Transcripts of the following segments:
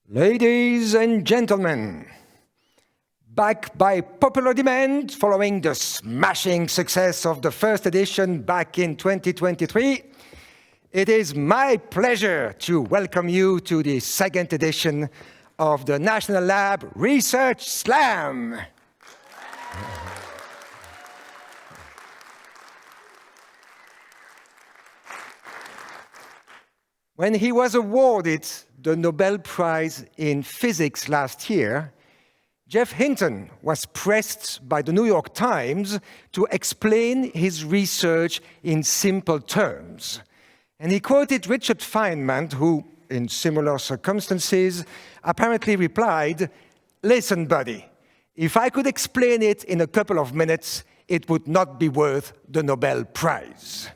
Ladies and gentlemen, back by popular demand following the smashing success of the first edition back in 2023, it is my pleasure to welcome you to the second edition of the National Lab Research Slam. When he was awarded the Nobel Prize in Physics last year, Jeff Hinton was pressed by the New York Times to explain his research in simple terms. And he quoted Richard Feynman, who, in similar circumstances, apparently replied, "Listen, buddy, if I could explain it in a couple of minutes, it would not be worth the Nobel Prize."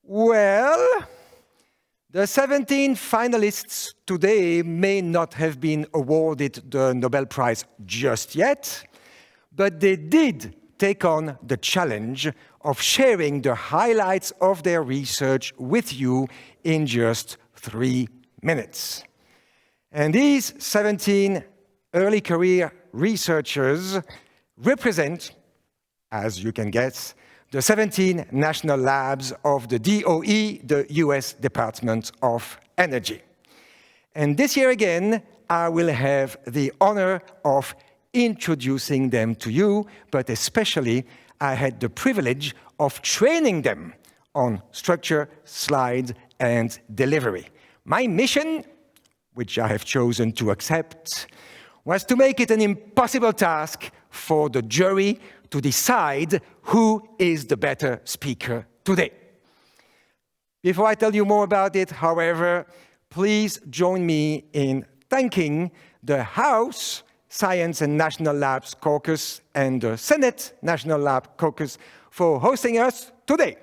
Well, the 17 finalists today may not have been awarded the Nobel Prize just yet, but they did take on the challenge of sharing the highlights of their research with you in just 3 minutes. And these 17 early career researchers represent, as you can guess, the 17 national labs of the DOE, the US Department of Energy. And this year again, I will have the honor of introducing them to you, but especially I had the privilege of training them on structure, slides, and delivery. My mission, which I have chosen to accept, was to make it an impossible task for the jury to decide who is the better speaker today. Before I tell you more about it, however, please join me in thanking the House Science and National Labs Caucus and the Senate National Labs Caucus for hosting us today.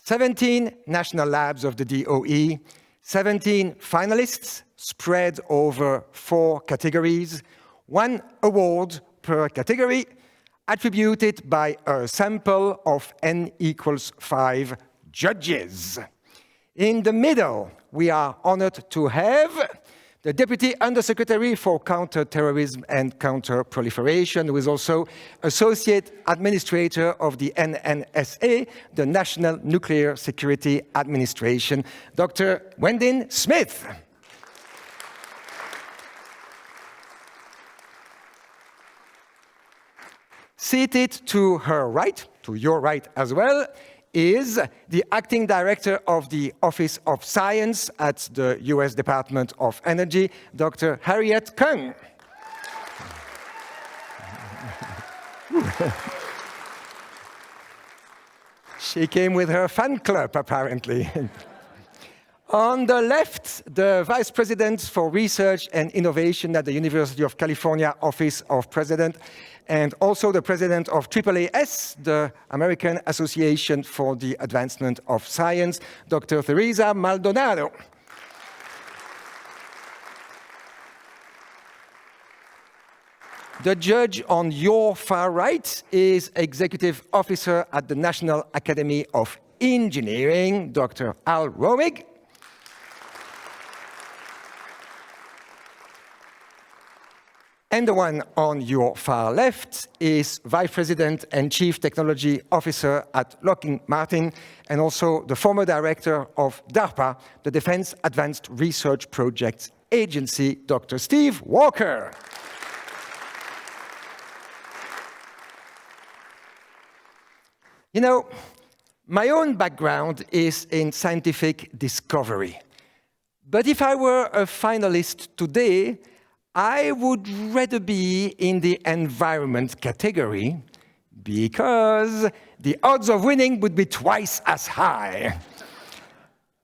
"17 national labs of the DOE, 17 finalists spread over 4 categories, 1 award per category, attributed by a sample of n equals 5 judges. In the middle, we are honored to have the Deputy Undersecretary for Counterterrorism and Counterproliferation, who is also Associate Administrator of the NNSA, the National Nuclear Security Administration, Dr. Wendin Smith. Seated to her right, to your right as well, is the Acting Director of the Office of Science at the US Department of Energy, Dr. Harriet Kung. She came with her fan club, apparently. On the left, the Vice President for Research and Innovation at the University of California Office of President, and also the President of AAAS, the American Association for the Advancement of Science, Dr. Teresa Maldonado. The judge on your far right is Executive Officer at the National Academy of Engineering, Dr. Al Romig. And the one on your far left is Vice President and Chief Technology Officer at Lockheed Martin, and also the former director of DARPA, the Defense Advanced Research Projects Agency, Dr. Steve Walker. You know, my own background is in scientific discovery. But if I were a finalist today, I would rather be in the environment category because the odds of winning would be twice as high.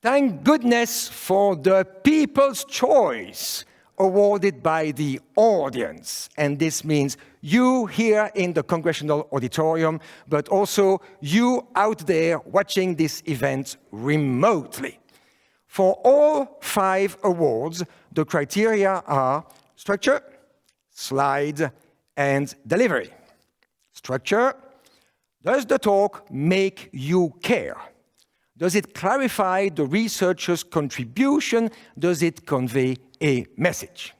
Thank goodness for the People's Choice awarded by the audience. And this means you here in the Congressional Auditorium, but also you out there watching this event remotely. For all 5 awards, the criteria are structure, slide, and delivery. Structure, Does the talk make you care? Does it clarify the researcher's contribution? Does it convey a message?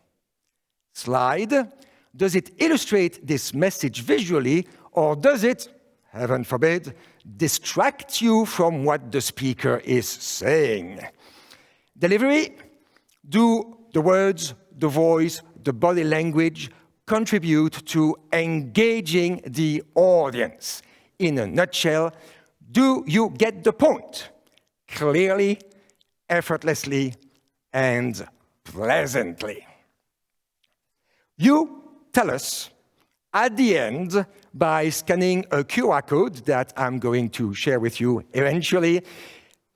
Slide. Does it illustrate this message visually, or does it, heaven forbid, distract you from what the speaker is saying? Delivery. Do the words, the voice, the body language contribute to engaging the audience? In a nutshell, do you get the point? Clearly, effortlessly, and pleasantly. You tell us at the end by scanning a QR code that I'm going to share with you eventually.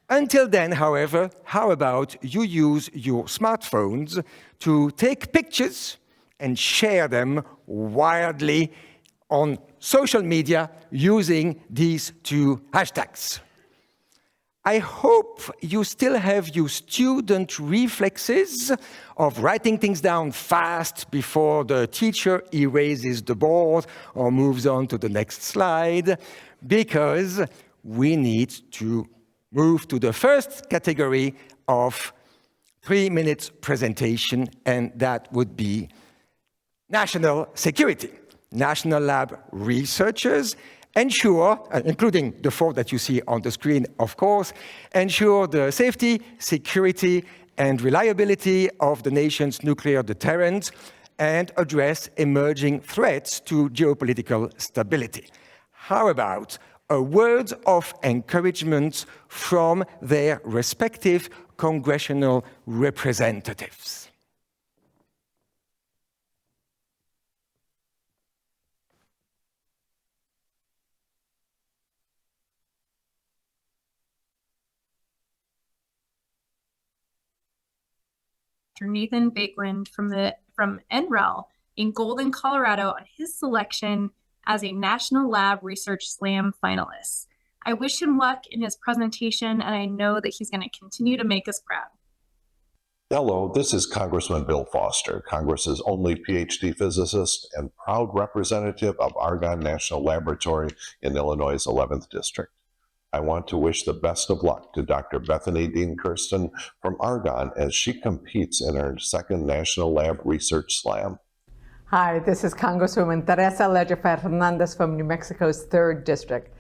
Until then, however, how about you use your smartphones to take pictures and share them widely on social media using these two hashtags. I hope you still have your student reflexes of writing things down fast before the teacher erases the board or moves on to the next slide, because we need to move to the first category of 3-minute presentation, and that would be national security. National lab researchers ensure, including the 4 that you see on the screen, of course, ensure the safety, security, and reliability of the nation's nuclear deterrent and address emerging threats to geopolitical stability. How about a word of encouragement from their respective congressional representatives? Nathan Bakeland from NREL in Golden, Colorado, on his selection as a National Lab Research Slam finalist. I wish him luck in his presentation, and I know that he's going to continue to make us proud. Hello, this is Congressman Bill Foster, Congress's only PhD physicist and proud representative of Argonne National Laboratory in Illinois' 11th District. I want to wish the best of luck to Dr. Bethany Dean Kirsten from Argonne as she competes in her second National Lab Research Slam. Hi, this is Congresswoman Teresa Leger Fernandez from New Mexico's 3rd District.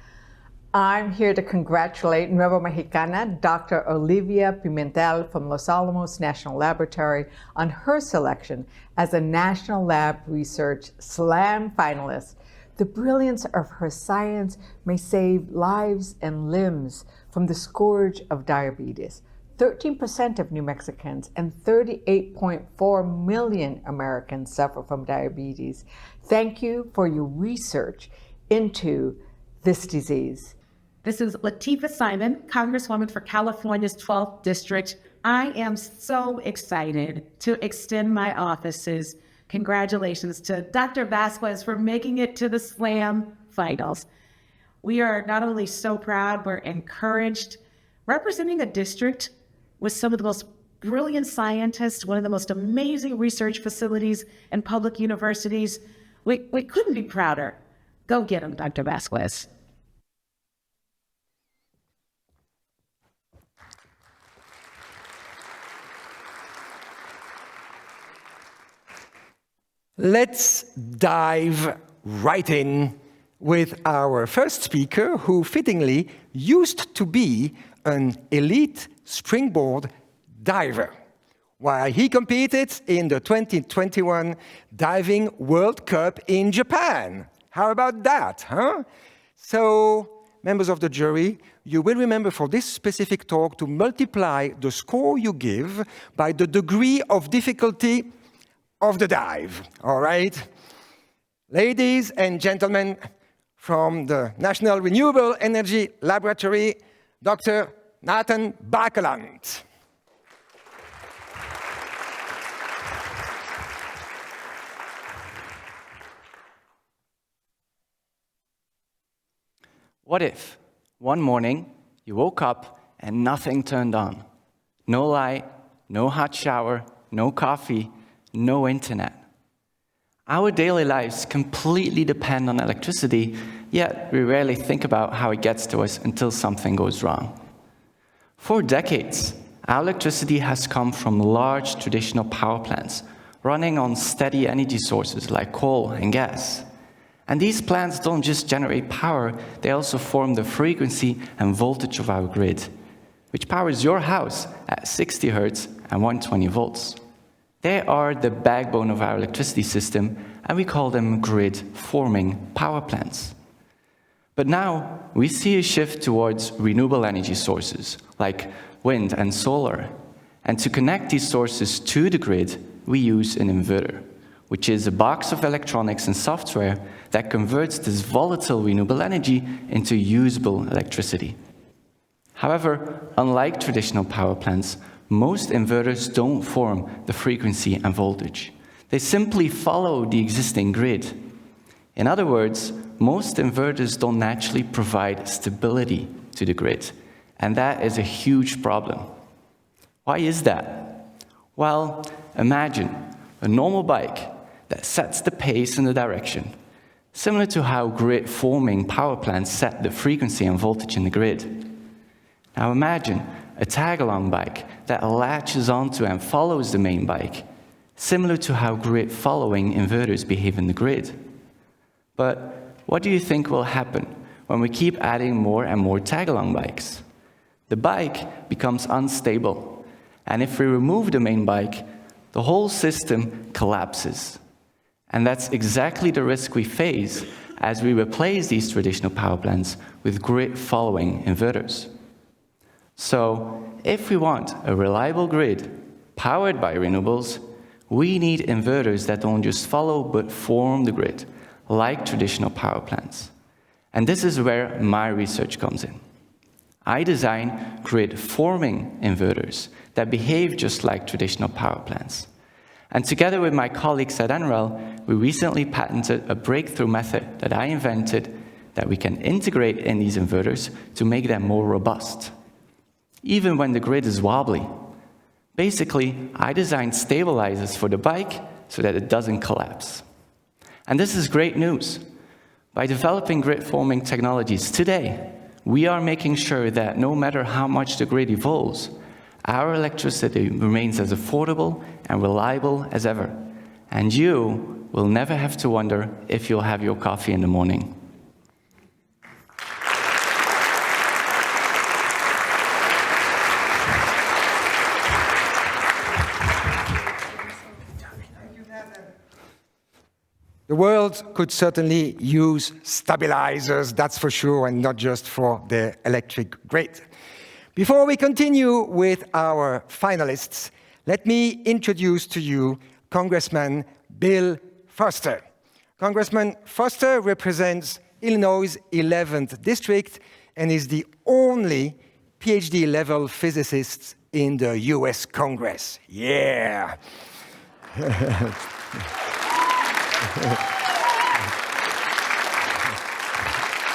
I'm here to congratulate Nueva Mexicana, Dr. Olivia Pimentel from Los Alamos National Laboratory on her selection as a National Lab Research Slam finalist. The brilliance of her science may save lives and limbs from the scourge of diabetes. 13% of New Mexicans and 38.4 million Americans suffer from diabetes. Thank you for your research into this disease. This is Latifah Simon, Congresswoman for California's 12th District. I am so excited to extend my office's congratulations to Dr. Vasquez for making it to the SLAM finals. We are not only so proud, we're encouraged. Representing a district with some of the most brilliant scientists, one of the most amazing research facilities and public universities, we couldn't be prouder. Go get him, Dr. Vasquez. Let's dive right in with our first speaker, who fittingly used to be an elite springboard diver, while he competed in the 2021 Diving World Cup in Japan. How about that, huh? So, members of the jury, you will remember for this specific talk to multiply the score you give by the degree of difficulty of the dive, all right? Ladies and gentlemen, from the National Renewable Energy Laboratory, Dr. Nathan Bakeland. What if one morning you woke up and nothing turned on? No light, no hot shower, no coffee, no internet. Our daily lives completely depend on electricity, yet we rarely think about how it gets to us until something goes wrong. For decades, our electricity has come from large traditional power plants, running on steady energy sources like coal and gas. And these plants don't just generate power, they also form the frequency and voltage of our grid, which powers your house at 60 Hz and 120 volts. They are the backbone of our electricity system, and we call them grid-forming power plants. But now, we see a shift towards renewable energy sources, like wind and solar. And to connect these sources to the grid, we use an inverter, which is a box of electronics and software that converts this volatile renewable energy into usable electricity. However, unlike traditional power plants, most inverters don't form the frequency and voltage. They simply follow the existing grid. In other words, most inverters don't naturally provide stability to the grid, and that is a huge problem. Why is that? Well, imagine a normal bike that sets the pace and the direction, similar to how grid-forming power plants set the frequency and voltage in the grid. Now imagine a tag-along bike that latches onto and follows the main bike, similar to how grid-following inverters behave in the grid. But what do you think will happen when we keep adding more and more tag-along bikes? The bike becomes unstable, and if we remove the main bike, the whole system collapses. And that's exactly the risk we face as we replace these traditional power plants with grid-following inverters. So, if we want a reliable grid powered by renewables, we need inverters that don't just follow but form the grid, like traditional power plants. And this is where my research comes in. I design grid-forming inverters that behave just like traditional power plants. And together with my colleagues at NREL, we recently patented a breakthrough method that I invented that we can integrate in these inverters to make them more robust, even when the grid is wobbly. Basically, I designed stabilizers for the bike so that it doesn't collapse. And this is great news. By developing grid-forming technologies today, we are making sure that no matter how much the grid evolves, our electricity remains as affordable and reliable as ever. And you will never have to wonder if you'll have your coffee in the morning. The world could certainly use stabilizers, that's for sure, and not just for the electric grid. Before we continue with our finalists, let me introduce to you Congressman Bill Foster. Congressman Foster represents Illinois' 11th district and is the only PhD-level physicist in the US Congress. Yeah!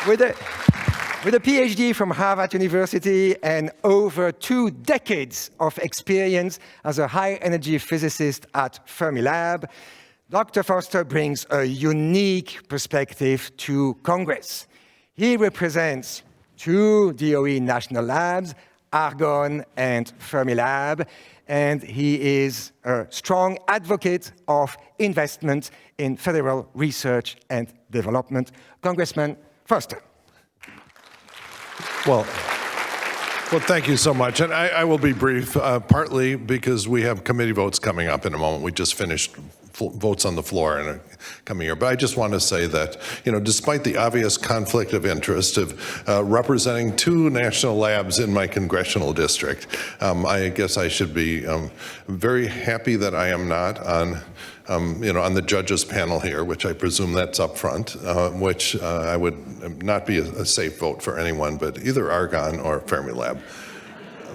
With a PhD from Harvard University and over 2 decades of experience as a high-energy physicist at Fermilab, Dr. Foster brings a unique perspective to Congress. He represents 2 DOE national labs, Argonne and Fermilab, and he is a strong advocate of investment in federal research and development. Congressman Foster. Well, thank you so much. And I will be brief, partly because we have committee votes coming up in a moment. We just finished votes on the floor and coming here. But I just want to say that, despite the obvious conflict of interest of representing 2 national labs in my congressional district, I guess I should be very happy that I am not on the judges panel here, which I presume that's up front, which I would not be a safe vote for anyone, but either Argonne or Fermilab.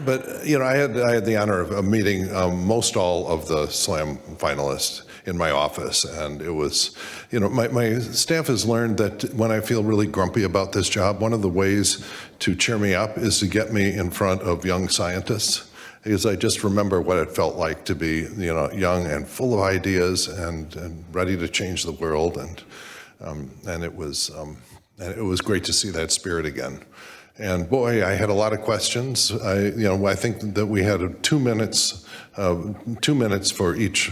But, I had the honor of meeting most all of the SLAM finalists in my office, and it was, my staff has learned that when I feel really grumpy about this job, one of the ways to cheer me up is to get me in front of young scientists because I just remember what it felt like to be, young and full of ideas and ready to change the world, and it was great to see that spirit again. And boy, I had a lot of questions. I think that we had 2 minutes for each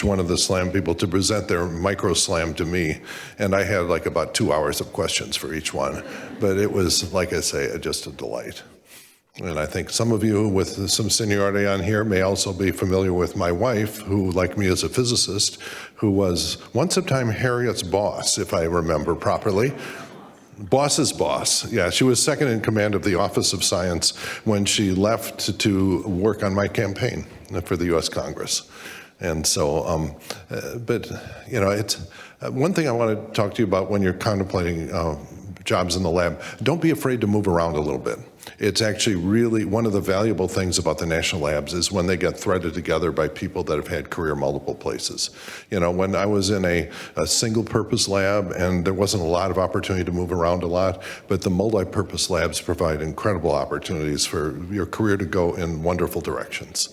one of the SLAM people to present their micro SLAM to me, and I had like about 2 hours of questions for each one. But it was, like I say, just a delight. And I think some of you with some seniority on here may also be familiar with my wife, who, like me, is a physicist, who was once upon Harriet's boss, if I remember properly. Boss's boss. Yeah, she was second in command of the Office of Science when she left to work on my campaign for the U.S. Congress. And so, but, it's one thing I want to talk to you about when you're contemplating jobs in the lab. Don't be afraid to move around a little bit. It's actually really one of the valuable things about the national labs is when they get threaded together by people that have had career multiple places. When I was in a single-purpose lab, and there wasn't a lot of opportunity to move around a lot, but the multi-purpose labs provide incredible opportunities for your career to go in wonderful directions.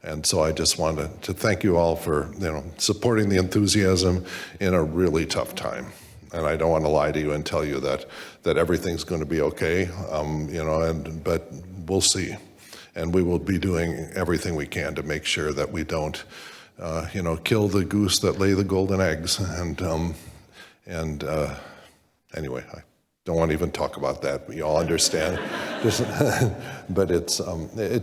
And so I just wanted to thank you all for supporting the enthusiasm in a really tough time. And I don't want to lie to you and tell you that everything's going to be okay, but we'll see. And we will be doing everything we can to make sure that we don't, kill the goose that lay the golden eggs. And anyway, I don't want to even talk about that. You all understand. But it's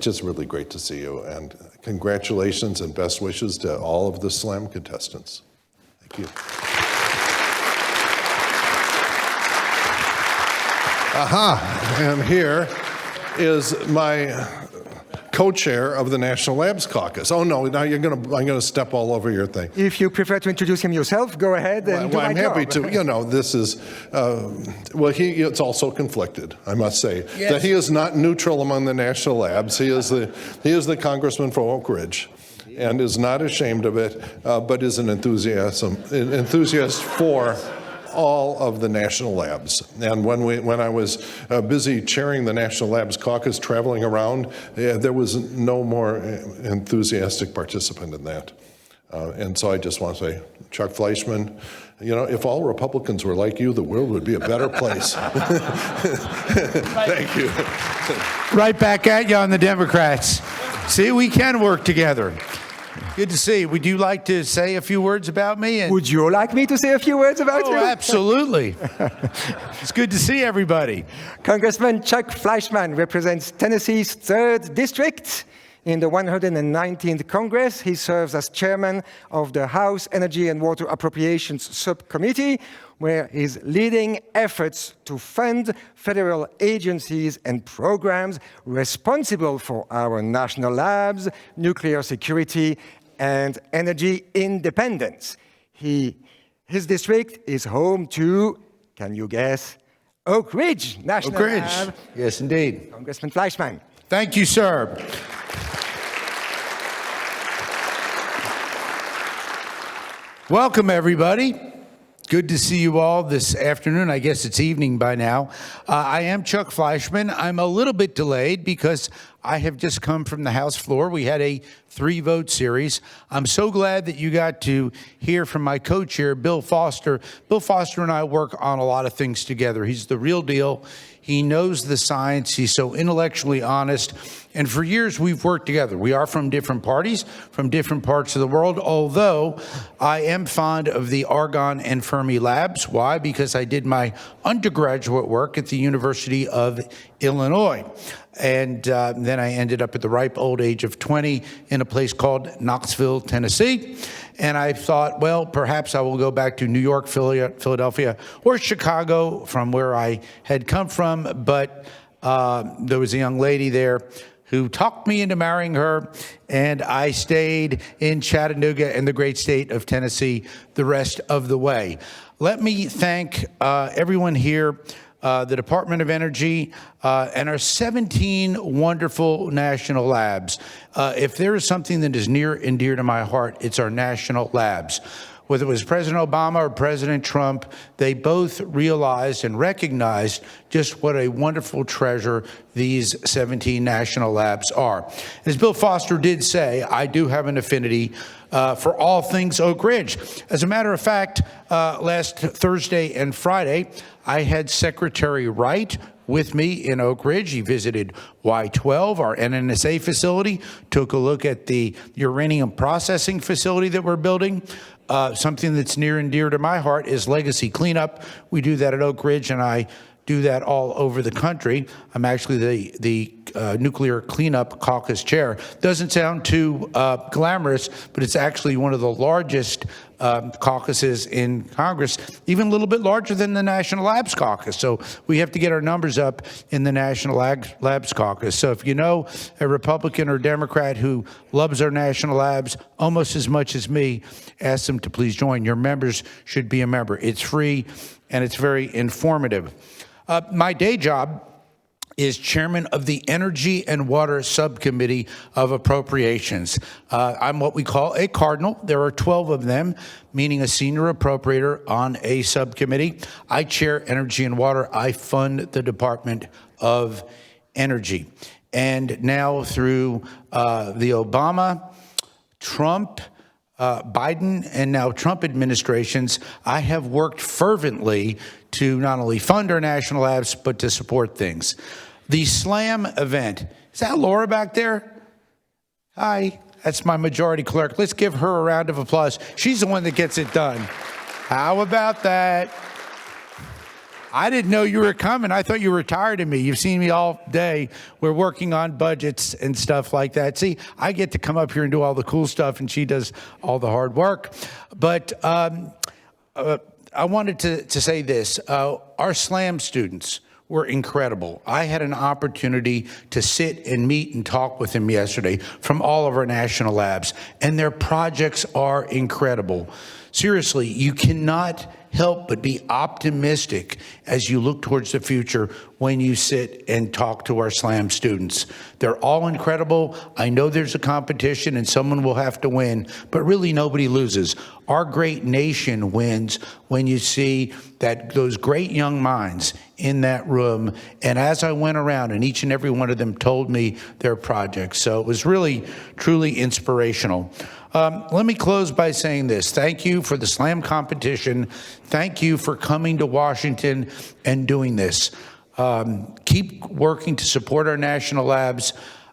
just really great to see you. And congratulations and best wishes to all of the SLAM contestants. Thank you. And here is my co-chair of the National Labs Caucus. Oh no, now I'm gonna step all over your thing. If you prefer to introduce him yourself, go ahead and do my I'm happy job. to. This is, it's also conflicted, I must say. Yes. That he is not neutral among the National Labs. He is the congressman for Oak Ridge, and is not ashamed of it, but is an enthusiast for all of the national labs. And when I was busy chairing the National Labs Caucus, traveling around, there was no more enthusiastic participant in that. And so I just want to say, Chuck Fleischman, if all Republicans were like you, the world would be a better place. Thank you. Right back at you on the Democrats. See, we can work together. Good to see you. Would you like to say a few words about me? Would you like me to say a few words about you? Oh, absolutely. It's good to see everybody. Congressman Chuck Fleischman represents Tennessee's 3rd District. In the 119th Congress, he serves as chairman of the House Energy and Water Appropriations Subcommittee, where he's leading efforts to fund federal agencies and programs responsible for our national labs, nuclear security, and energy independence. His district is home to, can you guess, Oak Ridge National Lab. Yes, indeed. Congressman Fleischman. Thank you, sir. Welcome, everybody. Good to see you all this afternoon. I guess it's evening by now. I am Chuck Fleischman. I'm a little bit delayed because I have just come from the House floor. We had a 3-vote series. I'm so glad that you got to hear from my co-chair, Bill Foster. Bill Foster and I work on a lot of things together. He's the real deal. He knows the science. He's so intellectually honest. And for years, we've worked together. We are from different parties, from different parts of the world, although I am fond of the Argonne and Fermi labs. Why? Because I did my undergraduate work at the University of Illinois. And then I ended up at the ripe old age of 20 in a place called Knoxville, Tennessee. And I thought, well, perhaps I will go back to New York, Philadelphia, or Chicago, from where I had come from. But there was a young lady there who talked me into marrying her, and I stayed in Chattanooga in the great state of Tennessee the rest of the way. Let me thank everyone here, the Department of Energy, and our 17 wonderful national labs. If there is something that is near and dear to my heart, it's our national labs. Whether it was President Obama or President Trump, they both realized and recognized just what a wonderful treasure these 17 national labs are. As Bill Foster did say, I do have an affinity for all things Oak Ridge. As a matter of fact, last Thursday and Friday, I had Secretary Wright with me in Oak Ridge. He visited Y12, our NNSA facility, took a look at the uranium processing facility that we're building. Something that's near and dear to my heart is legacy cleanup. We do that at Oak Ridge, and I do that all over the country. I'm actually the Nuclear Cleanup Caucus chair. Doesn't sound too glamorous, but it's actually one of the largest caucuses in Congress, even a little bit larger than the National Labs Caucus. So we have to get our numbers up in the National Labs Caucus. So if you know a Republican or Democrat who loves our national labs almost as much as me, ask them to please join. Your members should be a member. It's free and it's very informative. My day job is chairman of the Energy and Water Subcommittee of Appropriations. I'm what we call a cardinal. There are 12 of them, meaning a senior appropriator on a subcommittee. I chair Energy and Water. I fund the Department of Energy. And now through the Obama, Trump, Biden, and now Trump administrations, I have worked fervently to not only fund our national labs, but to support things. The SLAM event, is that Laura back there? Hi, that's my majority clerk. Let's give her a round of applause. She's the one that gets it done. How about that? I didn't know you were coming. I thought you were tired of me. You've seen me all day. We're working on budgets and stuff like that. See, I get to come up here and do all the cool stuff, and she does all the hard work. But I wanted to say this. Our SLAM students were incredible. I had an opportunity to sit and meet and talk with them yesterday from all of our national labs, and their projects are incredible. Seriously, you cannot help but be optimistic as you look towards the future when you sit and talk to our SLAM students. They're all incredible. I know there's a competition and someone will have to win, but really nobody loses. Our great nation wins when you see that those great young minds in that room. And as I went around, and each and every one of them told me their projects. So it was really, truly inspirational. Let me close by saying this. Thank you for the SLAM competition. Thank you for coming to Washington and doing this. Keep working to support our national labs.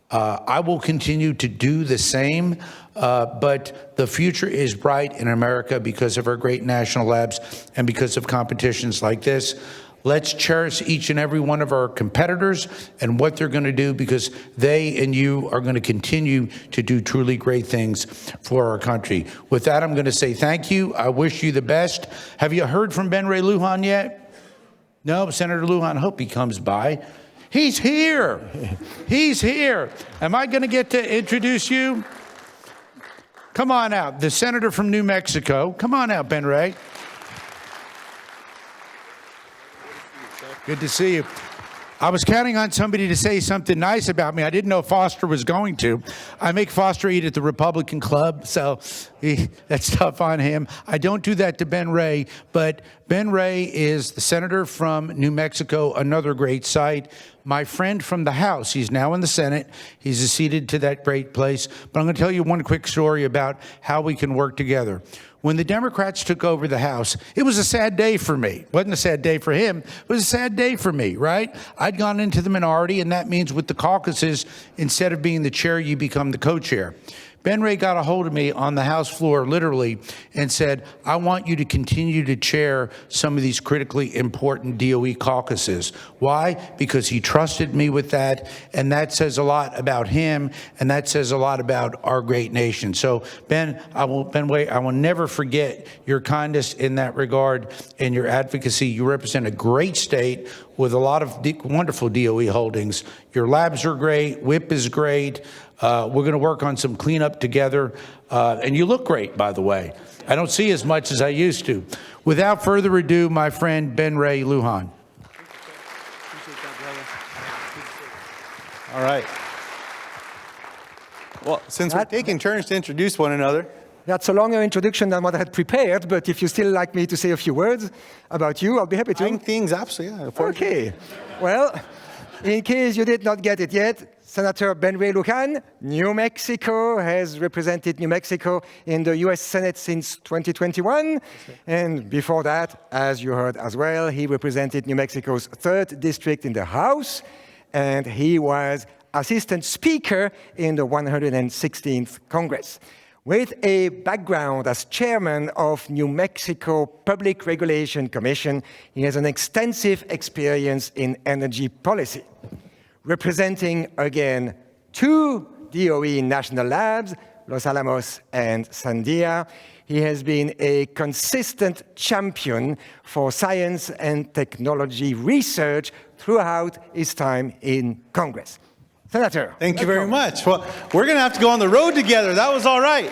I will continue to do the same, but the future is bright in America because of our great national labs and because of competitions like this. Let's cherish each and every one of our competitors and what they're going to do, because they and you are going to continue to do truly great things for our country. With that, I'm going to say thank you. I wish you the best. Have you heard from Ben Ray Lujan yet? No, Senator Lujan, I hope he comes by. He's here. He's here. Am I going to get to introduce you? Come on out. The senator from New Mexico. Come on out, Ben Ray. Good to see you. I was counting on somebody to say something nice about me. I didn't know Foster was going to. I make Foster eat at the Republican Club, so that's tough on him. I don't do that to Ben Ray, but Ben Ray is the senator from New Mexico, another great site. My friend from the House, he's now in the Senate. He's acceded to that great place. But I'm going to tell you one quick story about how we can work together. When the Democrats took over the House, it was a sad day for me. It wasn't a sad day for him. It was a sad day for me, right? I'd gone into the minority, and that means with the caucuses, instead of being the chair, you become the co-chair. Ben Ray got a hold of me on the House floor, literally, and said, I want you to continue to chair some of these critically important DOE caucuses. Why? Because he trusted me with that, and that says a lot about him, and that says a lot about our great nation. So, Ben Ray, I will never forget your kindness in that regard and your advocacy. You represent a great state with a lot of wonderful DOE holdings. Your labs are great. WIP is great. We're going to work on some cleanup together. And you look great, by the way. I don't see as much as I used to. Without further ado, my friend Ben Ray Lujan. All right. Well, since we're taking turns to introduce one another, That's a longer introduction than what I had prepared, but if you still like me to say a few words about you, I'll be happy to. Things, absolutely, yeah. Okay. Well, in case you did not get it yet, Senator Ben Ray Lujan, New Mexico, has represented New Mexico in the US Senate since 2021. And before that, as you heard as well, he represented New Mexico's 3rd district in the House, and he was Assistant Speaker in the 116th Congress. With a background as chairman of New Mexico Public Regulation Commission, he has an extensive experience in energy policy. Representing, again, 2 DOE national labs, Los Alamos and Sandia, he has been a consistent champion for science and technology research throughout his time in Congress. Senator. Thank you very much. Well, we're going to have to go on the road together. That was all right.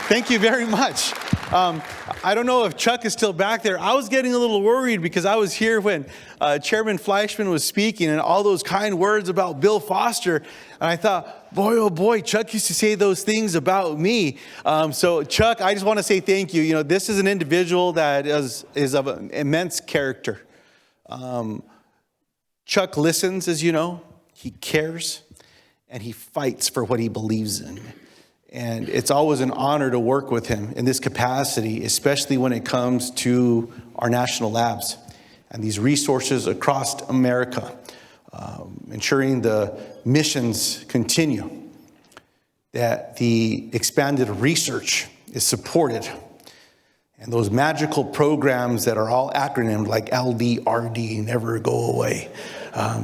Thank you very much. I don't know if Chuck is still back there. I was getting a little worried because I was here when Chairman Fleischman was speaking and all those kind words about Bill Foster. And I thought, boy, oh boy, Chuck used to say those things about me. So Chuck, I just want to say thank you. You know, this is an individual that is of an immense character. Chuck listens, as you know. He cares, and he fights for what he believes in. And it's always an honor to work with him in this capacity, especially when it comes to our national labs and these resources across America, ensuring the missions continue, that the expanded research is supported, and those magical programs that are all acronymed like LDRD never go away.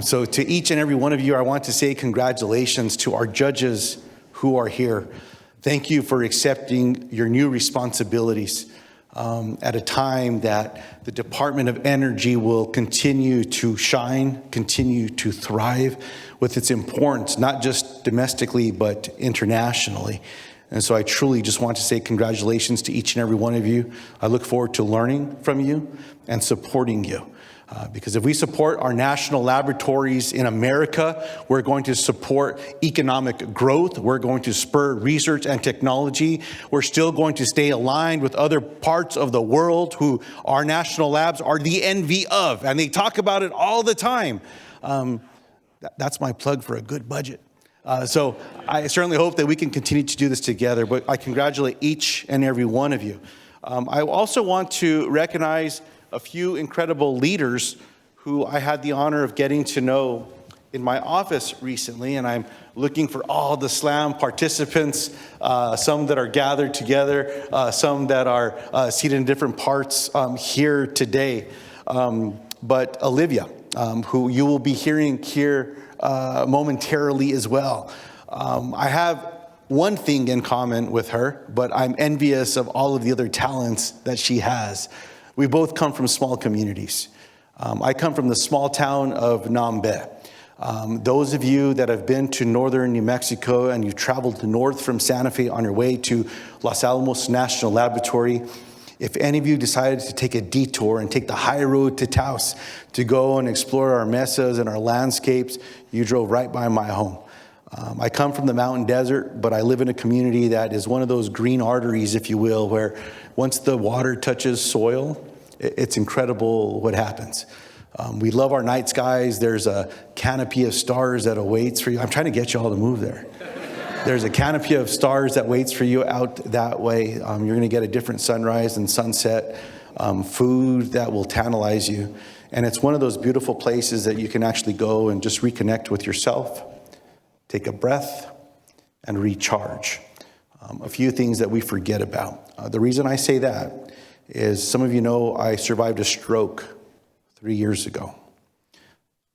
So to each and every one of you, I want to say congratulations to our judges who are here. Thank you for accepting your new responsibilities at a time that the Department of Energy will continue to shine, continue to thrive with its importance, not just domestically, but internationally. And so I truly just want to say congratulations to each and every one of you. I look forward to learning from you and supporting you. Because if we support our national laboratories in America, we're going to support economic growth. We're going to spur research and technology. We're still going to stay aligned with other parts of the world who our national labs are the envy of. And they talk about it all the time. That's my plug for a good budget. So I certainly hope that we can continue to do this together. But I congratulate each and every one of you. I also want to recognize a few incredible leaders who I had the honor of getting to know in my office recently, and I'm looking for all the SLAM participants, some that are gathered together, some that are seated in different parts here today. But Olivia, who you will be hearing here momentarily as well. I have one thing in common with her, but I'm envious of all of the other talents that she has. We both come from small communities. I come from the small town of Nambe. Those of you that have been to northern New Mexico and you've traveled north from Santa Fe on your way to Los Alamos National Laboratory, if any of you decided to take a detour and take the high road to Taos to go and explore our mesas and our landscapes, you drove right by my home. I come from the mountain desert, but I live in a community that is one of those green arteries, if you will, where once the water touches soil, it's incredible what happens. We love our night skies. There's a canopy of stars that awaits for you. I'm trying to get you all to move there. There's a canopy of stars that waits for you out that way. You're going to get a different sunrise and sunset, food that will tantalize you. And it's one of those beautiful places that you can actually go and just reconnect with yourself, take a breath, and recharge. A few things that we forget about. The reason I say that is some of you know I survived a stroke 3 years ago.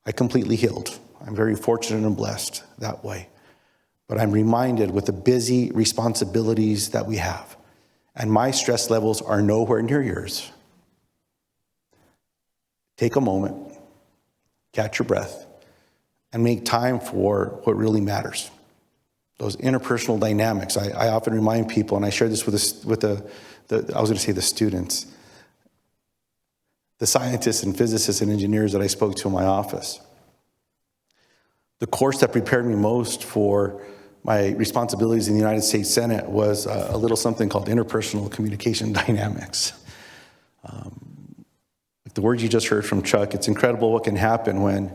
I completely healed. I'm very fortunate and blessed that way. But I'm reminded with the busy responsibilities that we have, and my stress levels are nowhere near yours. Take a moment, catch your breath, and make time for what really matters. Those interpersonal dynamics. I often remind people, and I share this with the students, the scientists and physicists and engineers that I spoke to in my office. The course that prepared me most for my responsibilities in the United States Senate was a little something called interpersonal communication dynamics. Like the words you just heard from Chuck, it's incredible what can happen when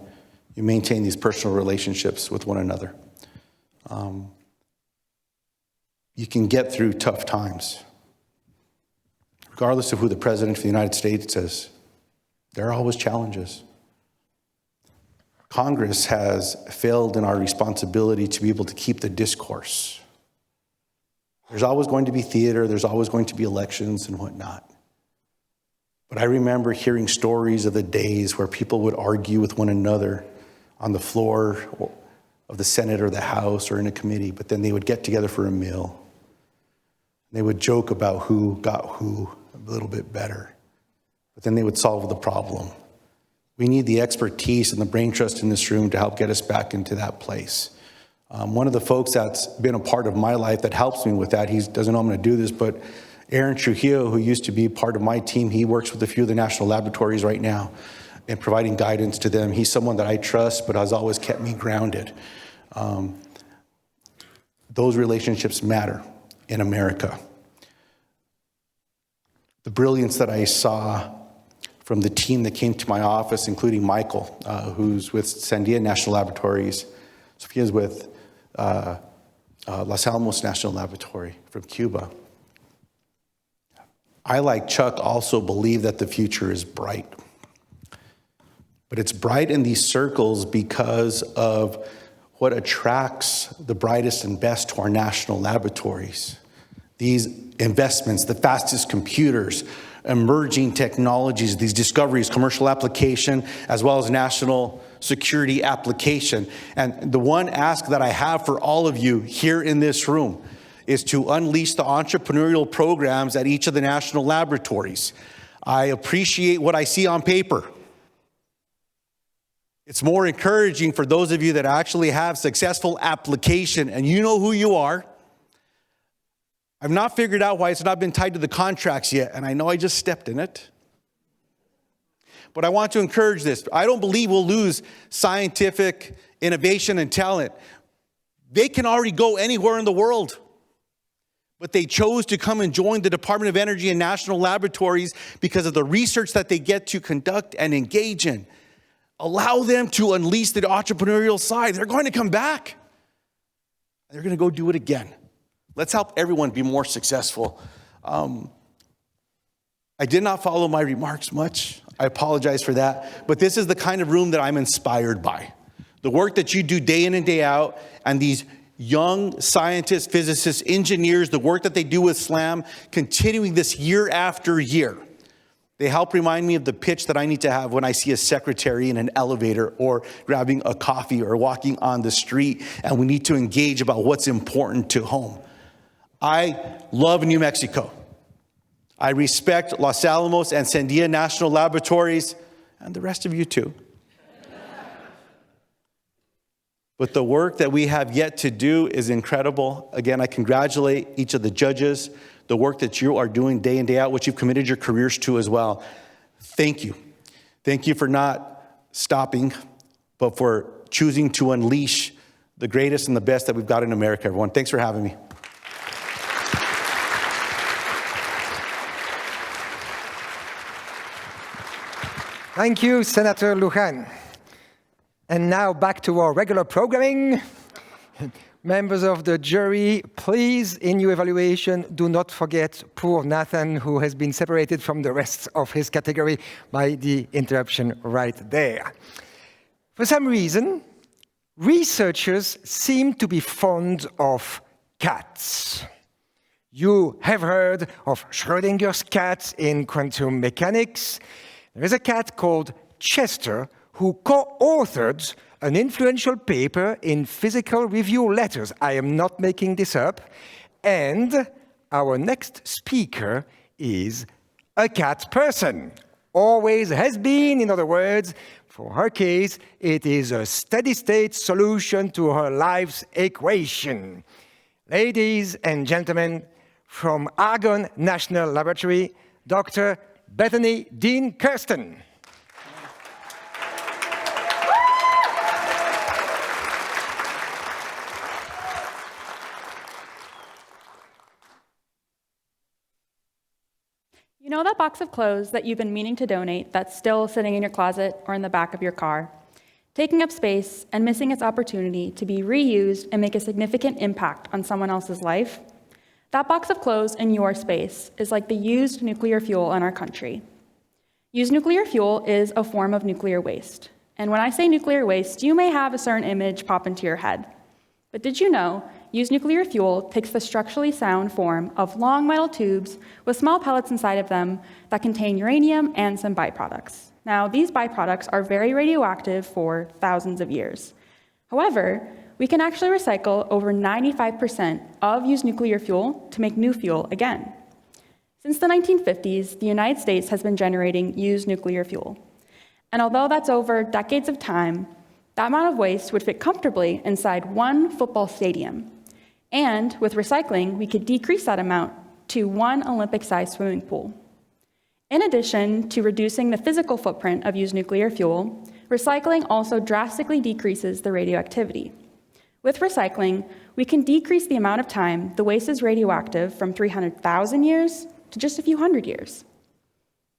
you maintain these personal relationships with one another. You can get through tough times. Regardless of who the President of the United States is, there are always challenges. Congress has failed in our responsibility to be able to keep the discourse. There's always going to be theater, there's always going to be elections and whatnot. But I remember hearing stories of the days where people would argue with one another on the floor of the Senate or the House or in a committee, but then they would get together for a meal. They would joke about who got who a little bit better, but then they would solve the problem. We need the expertise and the brain trust in this room to help get us back into that place. One of the folks that's been a part of my life that helps me with that, he doesn't know I'm going to do this, but Aaron Trujillo, who used to be part of my team, he works with a few of the national laboratories right now and providing guidance to them. He's someone that I trust, but has always kept me grounded. Those relationships matter in America. The brilliance that I saw from the team that came to my office, including Michael, who's with Senate National Laboratories. Sophia's with Los Alamos National Laboratory from Cuba. I, like Chuck, also believe that the future is bright. But it's bright in these circles because of what attracts the brightest and best to our national laboratories. These investments, the fastest computers, emerging technologies, these discoveries, commercial application, as well as national security application. And the one ask that I have for all of you here in this room is to unleash the entrepreneurial programs at each of the national laboratories. I appreciate what I see on paper. It's more encouraging for those of you that actually have successful application and you know who you are. I've not figured out why it's not been tied to the contracts yet, and I know I just stepped in it. But I want to encourage this. I don't believe we'll lose scientific innovation and talent. They can already go anywhere in the world. But they chose to come and join the Department of Energy and national laboratories because of the research that they get to conduct and engage in. Allow them to unleash the entrepreneurial side. They're going to come back. They're going to go do it again. Let's help everyone be more successful. I did not follow my remarks much. I apologize for that. But this is the kind of room that I'm inspired by. The work that you do day in and day out, and these young scientists, physicists, engineers, the work that they do with SLAM, continuing this year after year. They help remind me of the pitch that I need to have when I see a secretary in an elevator or grabbing a coffee or walking on the street, and we need to engage about what's important to home. I love New Mexico. I respect Los Alamos and Senate National Laboratories, and the rest of you too. But the work that we have yet to do is incredible. Again, I congratulate each of the judges, the work that you are doing day in, day out, which you've committed your careers to as well. Thank you. Thank you for not stopping, but for choosing to unleash the greatest and the best that we've got in America, everyone. Thanks for having me. Thank you, Senator Lujan. And now back to our regular programming. Members of the jury, please, in your evaluation, do not forget poor Nathan, who has been separated from the rest of his category by the interruption right there. For some reason, researchers seem to be fond of cats. You have heard of Schrödinger's cat in quantum mechanics. There is a cat called Chester who co-authored an influential paper in Physical Review Letters. I am not making this up. And our next speaker is a cat person. Always has been, in other words. For her case, it is a steady-state solution to her life's equation. Ladies and gentlemen, from Argonne National Laboratory, Dr. Bethany Dean Kirsten. box of clothes that you've been meaning to donate that's still sitting in your closet or in the back of your car, taking up space and missing its opportunity to be reused and make a significant impact on someone else's life? That box of clothes in your space is like the used nuclear fuel in our country. Used nuclear fuel is a form of nuclear waste. And when I say nuclear waste, you may have a certain image pop into your head. But did you know, used nuclear fuel takes the structurally sound form of long metal tubes with small pellets inside of them that contain uranium and some byproducts. Now, these byproducts are very radioactive for thousands of years. However, we can actually recycle over 95% of used nuclear fuel to make new fuel again. Since the 1950s, the United States has been generating used nuclear fuel. And although that's over decades of time, that amount of waste would fit comfortably inside one football stadium. And with recycling, we could decrease that amount to one Olympic-sized swimming pool. In addition to reducing the physical footprint of used nuclear fuel, recycling also drastically decreases the radioactivity. With recycling, we can decrease the amount of time the waste is radioactive from 300,000 years to just a few hundred years.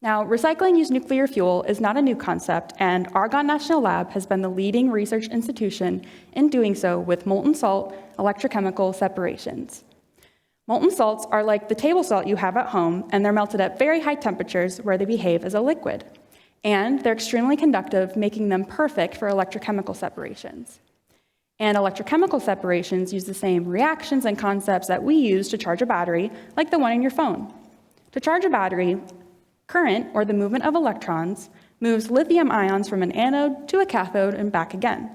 Now, recycling used nuclear fuel is not a new concept, and Argonne National Lab has been the leading research institution in doing so with molten salt electrochemical separations. Molten salts are like the table salt you have at home, and they're melted at very high temperatures where they behave as a liquid. And they're extremely conductive, making them perfect for electrochemical separations. And electrochemical separations use the same reactions and concepts that we use to charge a battery, like the one in your phone. To charge a battery, current, or the movement of electrons, moves lithium ions from an anode to a cathode and back again.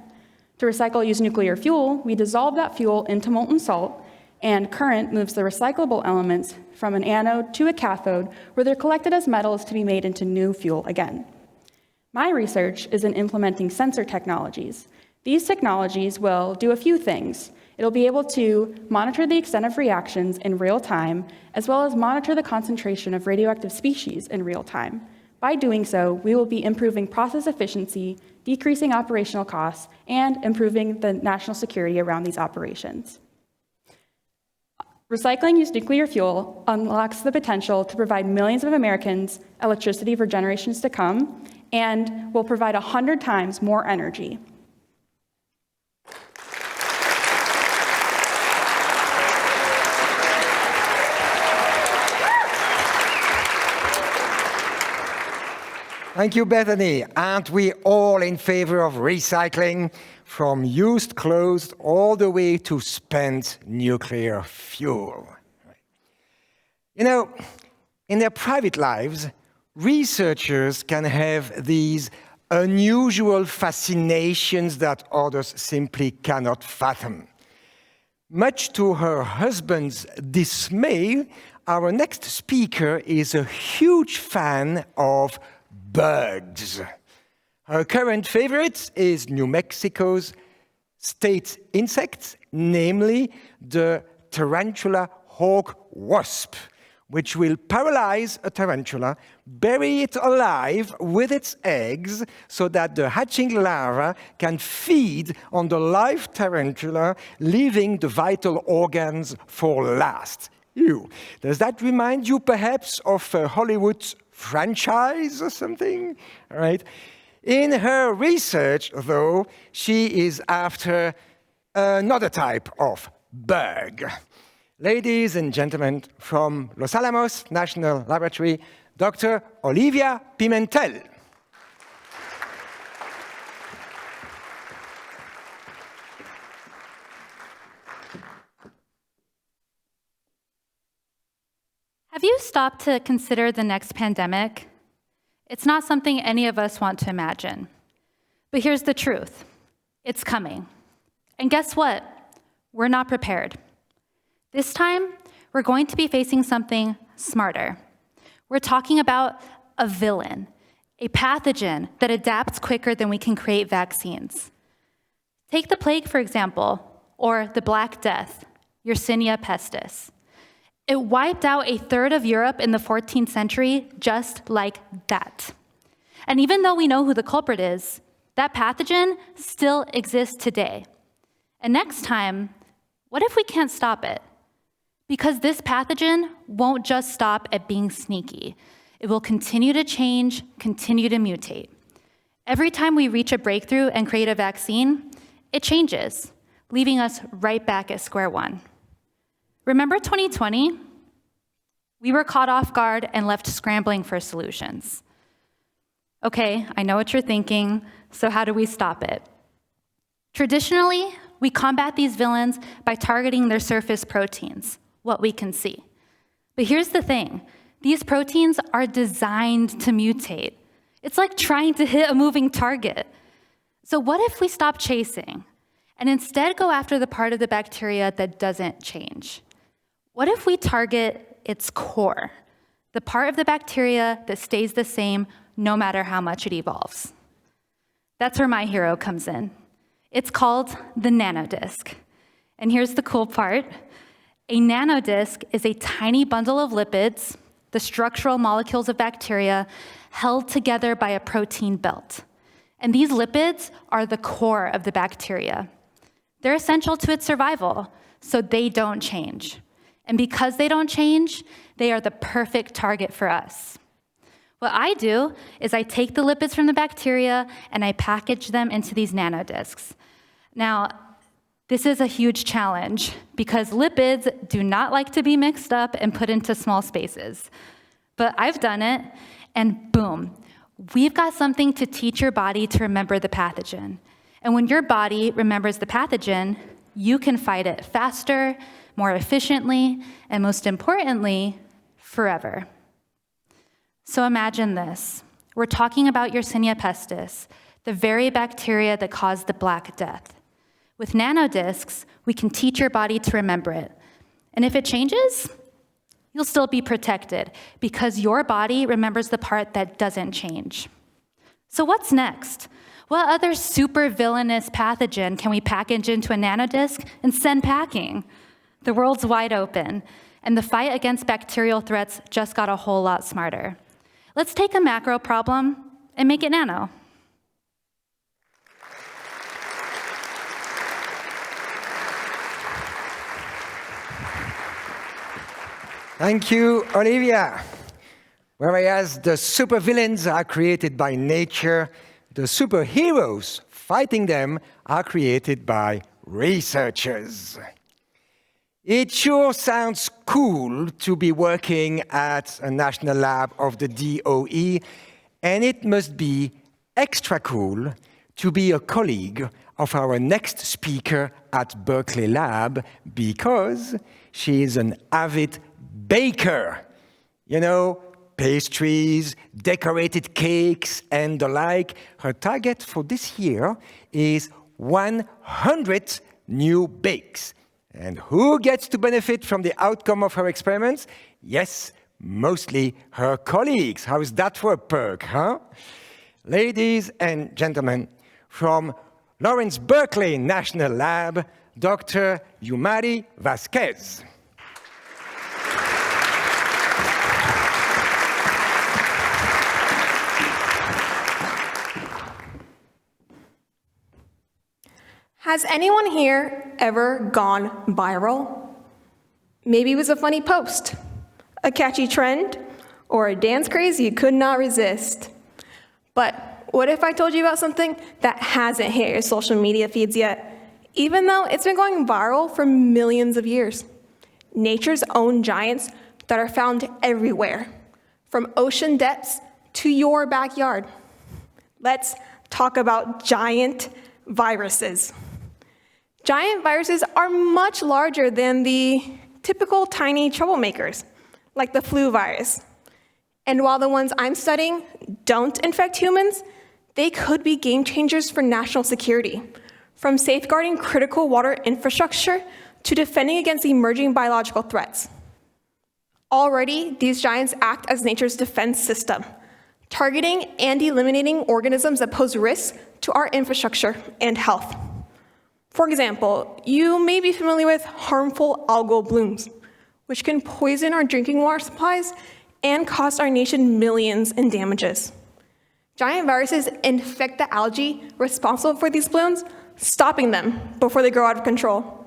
To recycle used nuclear fuel, we dissolve that fuel into molten salt, and current moves the recyclable elements from an anode to a cathode, where they're collected as metals to be made into new fuel again. My research is in implementing sensor technologies. These technologies will do a few things. It'll be able to monitor the extent of reactions in real time, as well as monitor the concentration of radioactive species in real time. By doing so, we will be improving process efficiency, decreasing operational costs, and improving the national security around these operations. Recycling used nuclear fuel unlocks the potential to provide millions of Americans electricity for generations to come, and will provide 100 times more energy. Thank you, Bethany. Aren't we all in favor of recycling, from used clothes all the way to spent nuclear fuel? You know, in their private lives, researchers can have these unusual fascinations that others simply cannot fathom. Much to her husband's dismay, our next speaker is a huge fan of bugs. Her current favorite is New Mexico's state insect, namely the tarantula hawk wasp, which will paralyze a tarantula, bury it alive with its eggs so that the hatching larva can feed on the live tarantula, leaving the vital organs for last. Ew. Does that remind you perhaps of Hollywood's franchise or something? All right. In her research, though, she is after another type of bug. Ladies and gentlemen, from Los Alamos National Laboratory, Dr. Olivia Pimentel. Have you stopped to consider the next pandemic? It's not something any of us want to imagine. But here's the truth. It's coming. And guess what? We're not prepared. This time, we're going to be facing something smarter. We're talking about a villain, a pathogen that adapts quicker than we can create vaccines. Take the plague, for example, or the Black Death, Yersinia pestis. It wiped out a third of Europe in the 14th century just like that. And even though we know who the culprit is, that pathogen still exists today. And next time, what if we can't stop it? Because this pathogen won't just stop at being sneaky. It will continue to change, continue to mutate. Every time we reach a breakthrough and create a vaccine, it changes, leaving us right back at square one. Remember 2020? We were caught off guard and left scrambling for solutions. Okay, I know what you're thinking, so how do we stop it? Traditionally, we combat these villains by targeting their surface proteins, what we can see. But here's the thing, these proteins are designed to mutate. It's like trying to hit a moving target. So what if we stop chasing and instead go after the part of the bacteria that doesn't change? What if we target its core, the part of the bacteria that stays the same no matter how much it evolves? That's where my hero comes in. It's called the nanodisk. And here's the cool part. A nanodisk is a tiny bundle of lipids, the structural molecules of bacteria, held together by a protein belt. And these lipids are the core of the bacteria. They're essential to its survival, so they don't change. And because they don't change, they are the perfect target for us. What I do is I take the lipids from the bacteria and I package them into these nanodiscs. Now, this is a huge challenge because lipids do not like to be mixed up and put into small spaces. But I've done it, and boom, we've got something to teach your body to remember the pathogen. And when your body remembers the pathogen, you can fight it faster, more efficiently, and most importantly, forever. So imagine this. We're talking about Yersinia pestis, the very bacteria that caused the Black Death. With nanodiscs, we can teach your body to remember it. And if it changes, you'll still be protected because your body remembers the part that doesn't change. So what's next? What other super villainous pathogen can we package into a nanodisc and send packing? The world's wide open, and the fight against bacterial threats just got a whole lot smarter. Let's take a macro problem and make it nano. Thank you, Olivia. Whereas the supervillains are created by nature, the superheroes fighting them are created by researchers. It sure sounds cool to be working at a national lab of the DOE, and it must be extra cool to be a colleague of our next speaker at Berkeley Lab because she is an avid baker. You know, pastries, decorated cakes, and the like. Her target for this year is 100 new bakes. And who gets to benefit from the outcome of her experiments? Yes, mostly her colleagues. How's that for a perk, huh? Ladies and gentlemen, from Lawrence Berkeley National Lab, Dr. Yumari Vasquez. Has anyone here ever gone viral? Maybe it was a funny post, a catchy trend, or a dance craze you could not resist. But what if I told you about something that hasn't hit your social media feeds yet, even though it's been going viral for millions of years? Nature's own giants that are found everywhere, from ocean depths to your backyard. Let's talk about giant viruses. Giant viruses are much larger than the typical tiny troublemakers, like the flu virus. And while the ones I'm studying don't infect humans, they could be game changers for national security, from safeguarding critical water infrastructure to defending against emerging biological threats. Already, these giants act as nature's defense system, targeting and eliminating organisms that pose risks to our infrastructure and health. For example, you may be familiar with harmful algal blooms, which can poison our drinking water supplies and cost our nation millions in damages. Giant viruses infect the algae responsible for these blooms, stopping them before they grow out of control.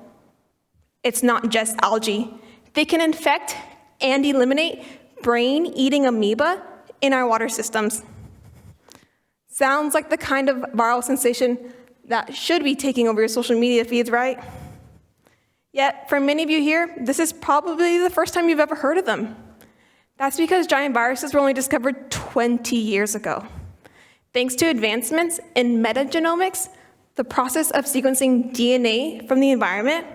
It's not just algae. They can infect and eliminate brain-eating amoeba in our water systems. Sounds like the kind of viral sensation that should be taking over your social media feeds, right? Yet, for many of you here, this is probably the first time you've ever heard of them. That's because giant viruses were only discovered 20 years ago. Thanks to advancements in metagenomics, the process of sequencing DNA from the environment,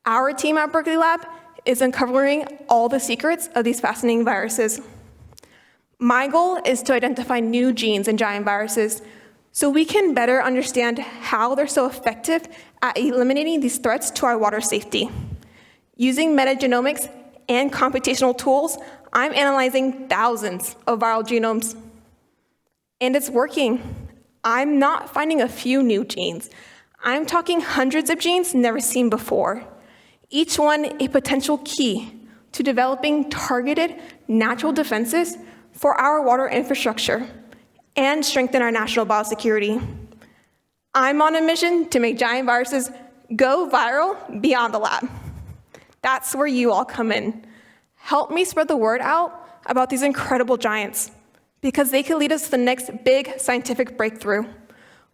our team at Berkeley Lab is uncovering all the secrets of these fascinating viruses. My goal is to identify new genes in giant viruses so we can better understand how they're so effective at eliminating these threats to our water safety. Using metagenomics and computational tools, I'm analyzing thousands of viral genomes. And it's working. I'm not finding a few new genes. I'm talking hundreds of genes never seen before. Each one a potential key to developing targeted natural defenses for our water infrastructure and strengthen our national biosecurity. I'm on a mission to make giant viruses go viral beyond the lab. That's where you all come in. Help me spread the word out about these incredible giants, because they could lead us to the next big scientific breakthrough,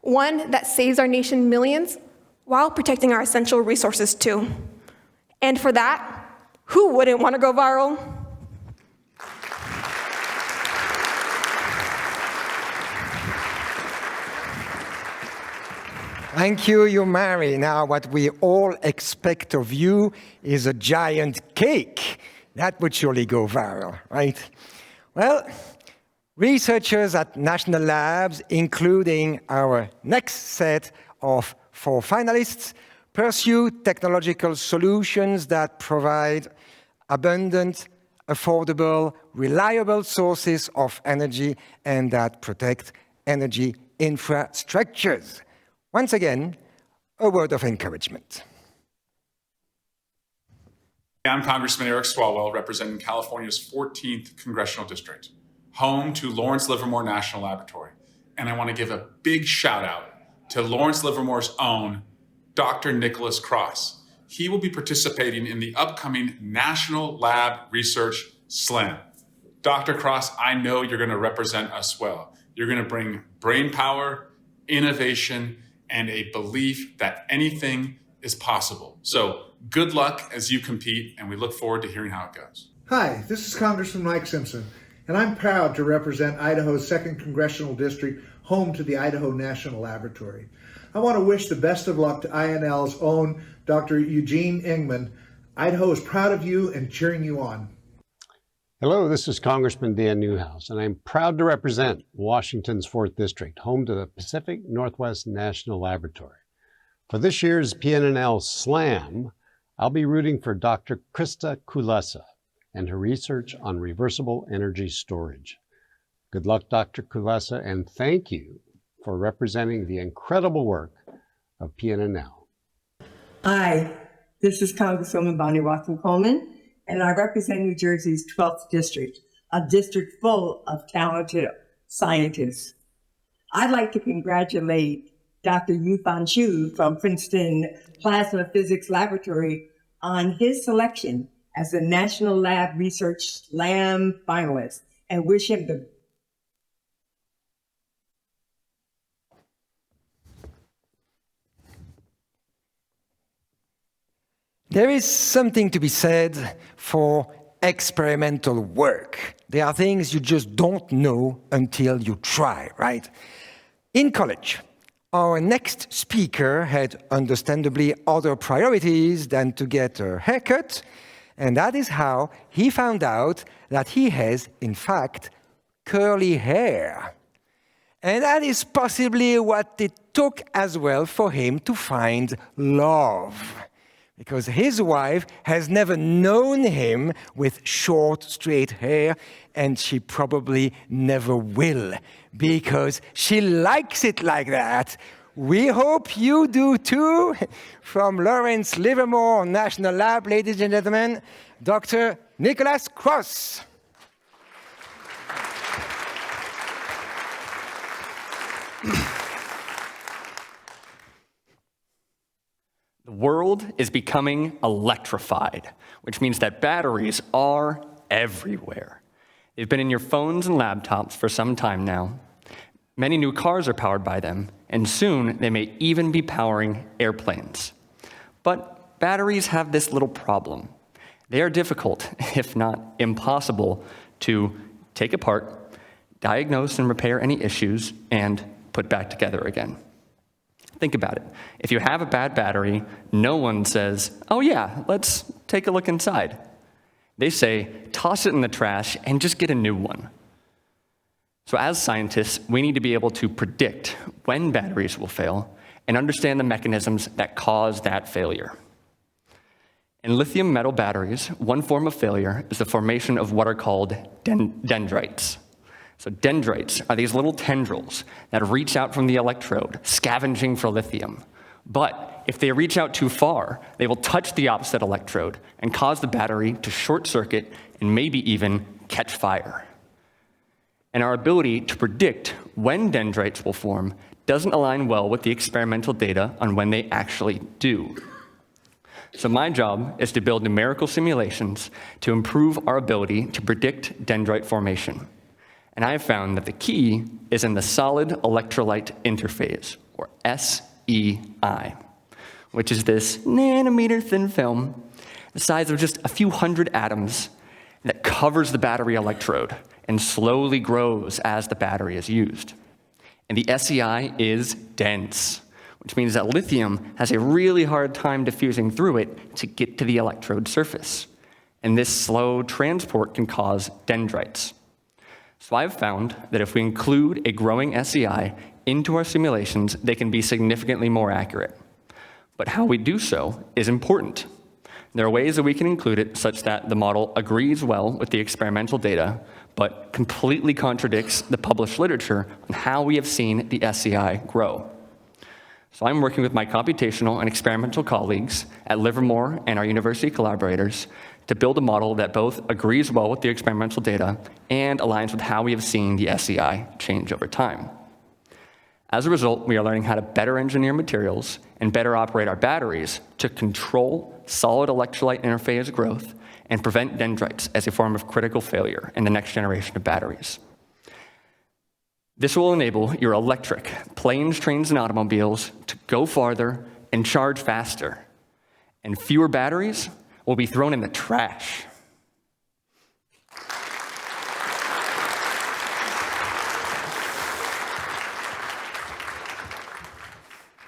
one that saves our nation millions while protecting our essential resources too. And for that, who wouldn't want to go viral? Thank you, Yumari. Now, what we all expect of you is a giant cake. That would surely go viral, right? Well, researchers at National Labs, including our next set of 4 finalists, pursue technological solutions that provide abundant, affordable, reliable sources of energy and that protect energy infrastructures. Once again, a word of encouragement. I'm Congressman Eric Swalwell, representing California's 14th Congressional District, home to Lawrence Livermore National Laboratory. And I want to give a big shout out to Lawrence Livermore's own Dr. Nicholas Cross. He will be participating in the upcoming National Lab Research Slam. Dr. Cross, I know you're going to represent us well. You're going to bring brain power, innovation, and a belief that anything is possible. So good luck as you compete, and we look forward to hearing how it goes. Hi, this is Congressman Mike Simpson, and I'm proud to represent Idaho's 2nd Congressional District, home to the Idaho National Laboratory. I want to wish the best of luck to INL's own Dr. Eugene Ingman. Idaho is proud of you and cheering you on. Hello, this is Congressman Dan Newhouse, and I'm proud to represent Washington's 4th District, home to the Pacific Northwest National Laboratory. For this year's PNNL Slam, I'll be rooting for Dr. Krista Kulesa and her research on reversible energy storage. Good luck, Dr. Kulesa, and thank you for representing the incredible work of PNNL. Hi, this is Congresswoman Bonnie Watson-Coleman, and I represent New Jersey's 12th District, a district full of talented scientists. I'd like to congratulate Dr. Yufan Xu from Princeton Plasma Physics Laboratory on his selection as the National Lab Research Slam finalist and wish him the There is something to be said for experimental work. There are things you just don't know until you try, right? In college, our next speaker had understandably other priorities than to get a haircut, and that is how he found out that he has, in fact, curly hair. And that is possibly what it took as well for him to find love. Because his wife has never known him with short, straight hair, and she probably never will, because she likes it like that. We hope you do too. From Lawrence Livermore National Lab, ladies and gentlemen, Dr. Nicholas Cross. The world is becoming electrified, which means that batteries are everywhere. They've been in your phones and laptops for some time now. Many new cars are powered by them, and soon they may even be powering airplanes. But batteries have this little problem. They are difficult, if not impossible, to take apart, diagnose and repair any issues, and put back together again. Think about it. If you have a bad battery, no one says, "Oh yeah, let's take a look inside." They say, toss it in the trash and just get a new one. So as scientists, we need to be able to predict when batteries will fail and understand the mechanisms that cause that failure. In lithium metal batteries, one form of failure is the formation of what are called dendrites. So dendrites are these little tendrils that reach out from the electrode, scavenging for lithium. But if they reach out too far, they will touch the opposite electrode and cause the battery to short circuit and maybe even catch fire. And our ability to predict when dendrites will form doesn't align well with the experimental data on when they actually do. So my job is to build numerical simulations to improve our ability to predict dendrite formation. And I have found that the key is in the solid electrolyte interphase, or SEI, which is this nanometer thin film, the size of just a few hundred atoms, that covers the battery electrode and slowly grows as the battery is used. And the SEI is dense, which means that lithium has a really hard time diffusing through it to get to the electrode surface. And this slow transport can cause dendrites. So I've found that if we include a growing SEI into our simulations, they can be significantly more accurate. But how we do so is important. There are ways that we can include it such that the model agrees well with the experimental data, but completely contradicts the published literature on how we have seen the SEI grow. So I'm working with my computational and experimental colleagues at Livermore and our university collaborators to build a model that both agrees well with the experimental data and aligns with how we have seen the SEI change over time. As a result, we are learning how to better engineer materials and better operate our batteries to control solid electrolyte interphase growth and prevent dendrites as a form of critical failure in the next generation of batteries. This will enable your electric planes, trains, and automobiles to go farther and charge faster, and fewer batteries will be thrown in the trash.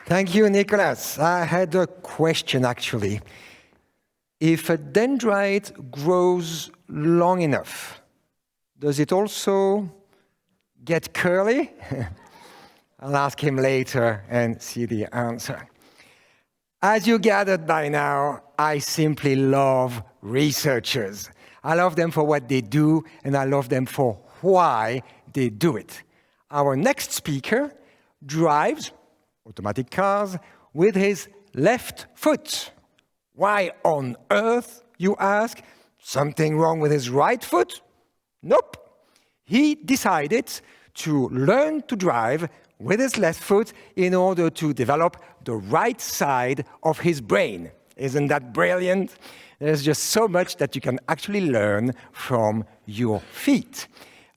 Thank you, Nicholas. I had a question, actually. If a dendrite grows long enough, does it also get curly? I'll ask him later and see the answer. As you gathered by now, I simply love researchers. I love them for what they do, and I love them for why they do it. Our next speaker drives automatic cars with his left foot. Why on earth, you ask? Something wrong with his right foot? Nope. He decided to learn to drive with his left foot in order to develop the right side of his brain. Isn't that brilliant? There's just so much that you can actually learn from your feet.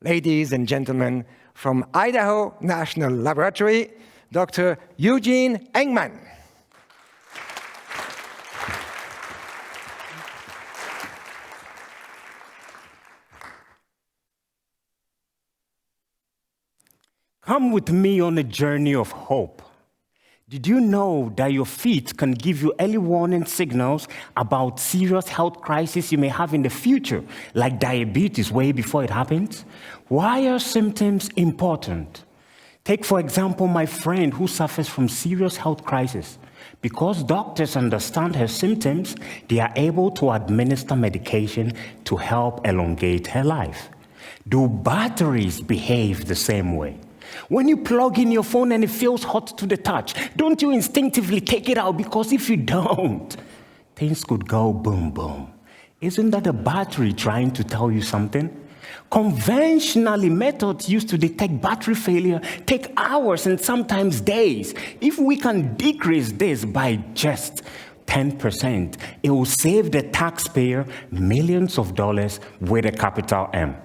Ladies and gentlemen, from Idaho National Laboratory, Dr. Eugene Engman. Come with me on a journey of hope. Did you know that your feet can give you early warning signals about serious health crises you may have in the future, like diabetes way before it happens? Why are symptoms important? Take, for example, my friend who suffers from serious health crisis. Because doctors understand her symptoms, they are able to administer medication to help elongate her life. Do batteries behave the same way? When you plug in your phone and it feels hot to the touch, don't you instinctively take it out? Because if you don't, things could go boom, boom. Isn't that a battery trying to tell you something? Conventionally, methods used to detect battery failure take hours and sometimes days. If we can decrease this by just 10%, it will save the taxpayer millions of dollars with a capital M.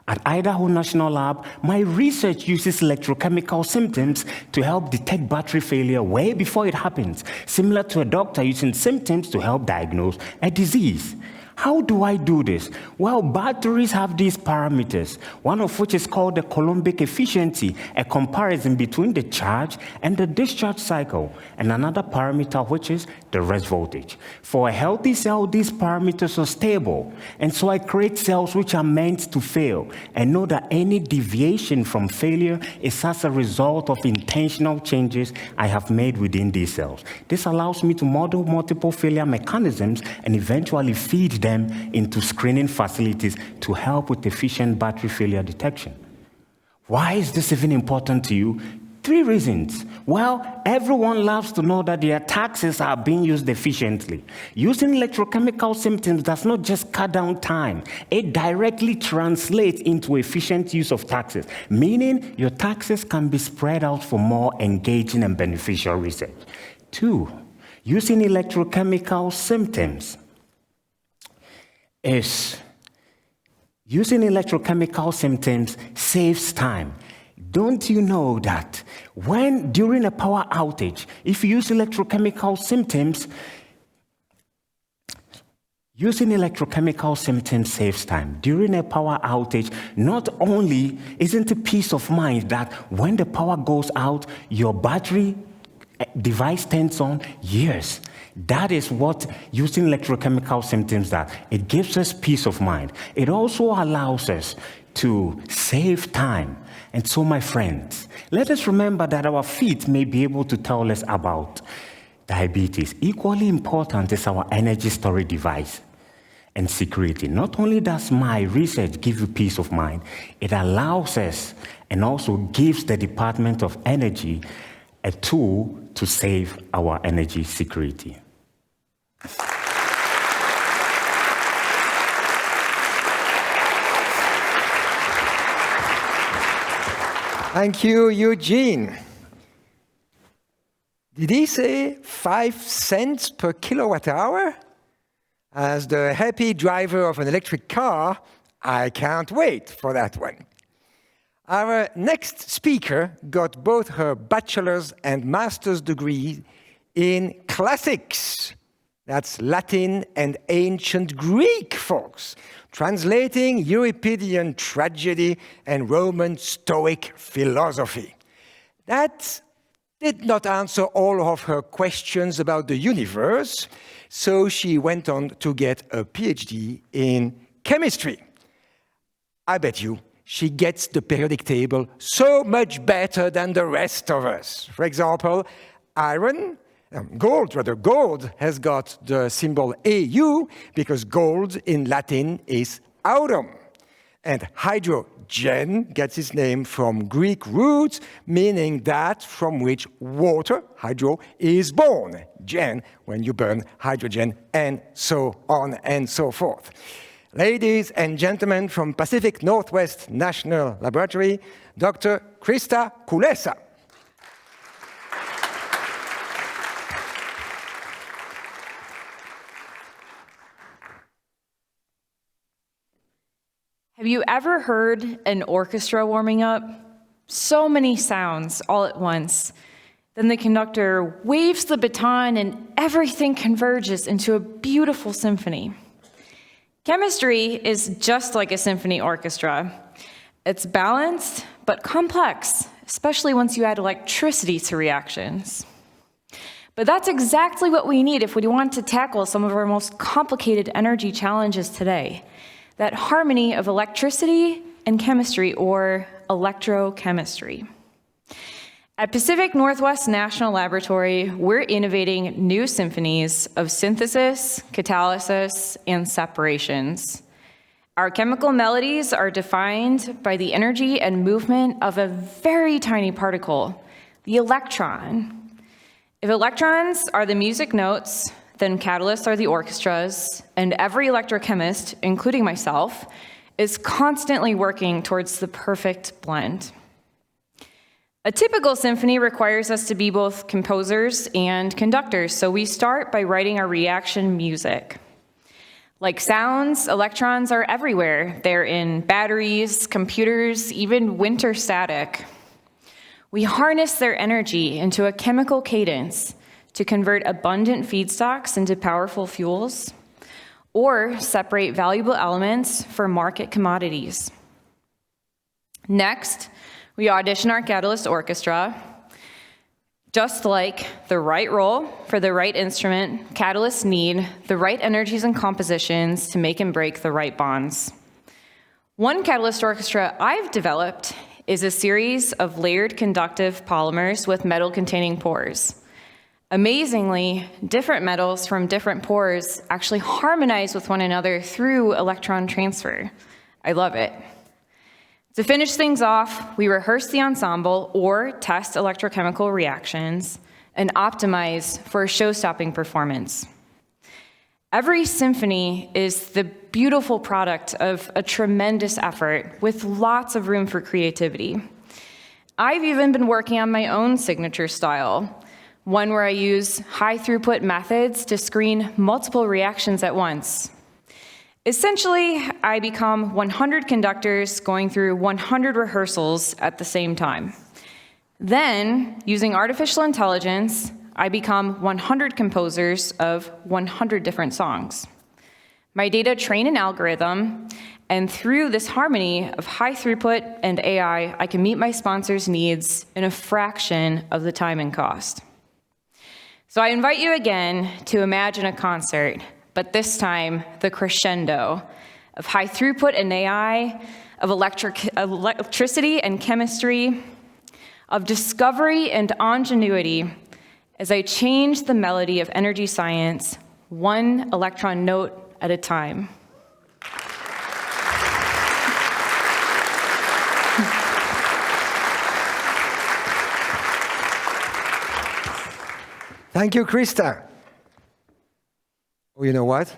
At Idaho National Lab, my research uses electrochemical symptoms to help detect battery failure way before it happens, similar to a doctor using symptoms to help diagnose a disease. How do I do this? Well, batteries have these parameters, one of which is called the Coulombic efficiency, a comparison between the charge and the discharge cycle, and another parameter which is the rest voltage. For a healthy cell, these parameters are stable, and so I create cells which are meant to fail, and know that any deviation from failure is as a result of intentional changes I have made within these cells. This allows me to model multiple failure mechanisms and eventually feed them into screening facilities to help with efficient battery failure detection. Why is this even important to you? 3 reasons. Well, everyone loves to know that their taxes are being used efficiently. Using electrochemical symptoms does not just cut down time, it directly translates into efficient use of taxes, meaning your taxes can be spread out for more engaging and beneficial research. 2, using electrochemical symptoms saves time. Don't you know that when during a power outage, if you use electrochemical symptoms, using electrochemical symptoms saves time. During a power outage, not only isn't it peace of mind that when the power goes out, your battery device turns on, yes. That is what using electrochemical symptoms does. It gives us peace of mind. It also allows us to save time. And so, my friends, let us remember that our feet may be able to tell us about diabetes. Equally important is our energy storage device and security. Not only does my research give you peace of mind, it allows us and also gives the Department of Energy a tool to save our energy security. Thank you, Eugene. Did he say 5 cents per kilowatt hour? As the happy driver of an electric car, I can't wait for that one. Our next speaker got both her bachelor's and master's degree in classics. That's Latin and ancient Greek, folks, translating Euripidean tragedy and Roman Stoic philosophy. That did not answer all of her questions about the universe, so she went on to get a PhD in chemistry. I bet you she gets the periodic table so much better than the rest of us. For example, gold has got the symbol Au because gold in Latin is aurum. And hydrogen gets its name from Greek roots, meaning that from which water, hydro, is born. Gen, when you burn hydrogen, and so on and so forth. Ladies and gentlemen from Pacific Northwest National Laboratory, Dr. Krista Kulesa. Have you ever heard an orchestra warming up? So many sounds all at once. Then the conductor waves the baton and everything converges into a beautiful symphony. Chemistry is just like a symphony orchestra. It's balanced, but complex, especially once you add electricity to reactions. But that's exactly what we need if we want to tackle some of our most complicated energy challenges today. That harmony of electricity and chemistry, or electrochemistry. At Pacific Northwest National Laboratory, we're innovating new symphonies of synthesis, catalysis, and separations. Our chemical melodies are defined by the energy and movement of a very tiny particle, the electron. If electrons are the music notes, then catalysts are the orchestras, and every electrochemist, including myself, is constantly working towards the perfect blend. A typical symphony requires us to be both composers and conductors, so we start by writing our reaction music. Like sounds, electrons are everywhere. They're in batteries, computers, even winter static. We harness their energy into a chemical cadence to convert abundant feedstocks into powerful fuels, or separate valuable elements for market commodities. Next, we audition our Catalyst Orchestra. Just like the right role for the right instrument, catalysts need the right energies and compositions to make and break the right bonds. One Catalyst Orchestra I've developed is a series of layered conductive polymers with metal-containing pores. Amazingly, different metals from different pores actually harmonize with one another through electron transfer. I love it. To finish things off, we rehearse the ensemble or test electrochemical reactions and optimize for a show-stopping performance. Every symphony is the beautiful product of a tremendous effort with lots of room for creativity. I've even been working on my own signature style, one where I use high-throughput methods to screen multiple reactions at once. Essentially, I become 100 conductors going through 100 rehearsals at the same time. Then, using artificial intelligence, I become 100 composers of 100 different songs. My data train an algorithm, and through this harmony of high throughput and AI, I can meet my sponsors' needs in a fraction of the time and cost. So I invite you again to imagine a concert, but this time the crescendo of high throughput and AI, of electricity and chemistry, of discovery and ingenuity, as I change the melody of energy science, one electron note at a time. Thank you, Krista. Oh, you know what?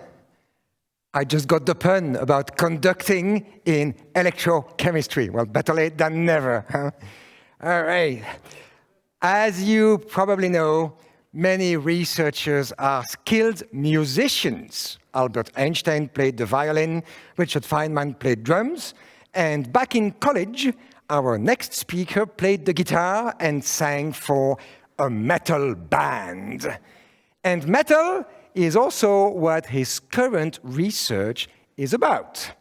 I just got the pun about conducting in electrochemistry. Well, better late than never, huh? All right. As you probably know, many researchers are skilled musicians. Albert Einstein played the violin, Richard Feynman played drums, and back in college, our next speaker played the guitar and sang for a metal band. And metal is also what his current research is about.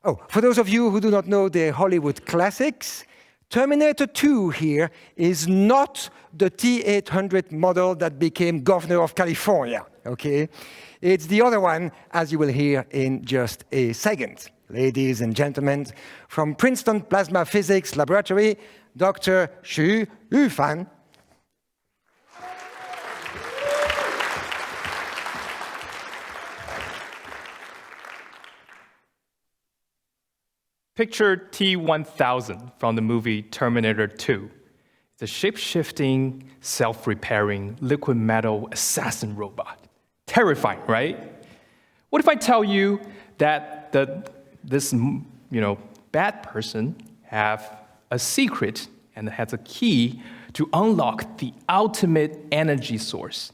Oh, for those of you who do not know the Hollywood classics, Terminator 2 here is not the T-800 model that became governor of California, okay? It's the other one, as you will hear in just a second. Ladies and gentlemen, from Princeton Plasma Physics Laboratory, Dr. Xu Yufan. Picture T-1000 from the movie Terminator 2. It's a shape-shifting, self-repairing, liquid metal assassin robot. Terrifying, right? What if I tell you that this bad person have a secret and has a key to unlock the ultimate energy source?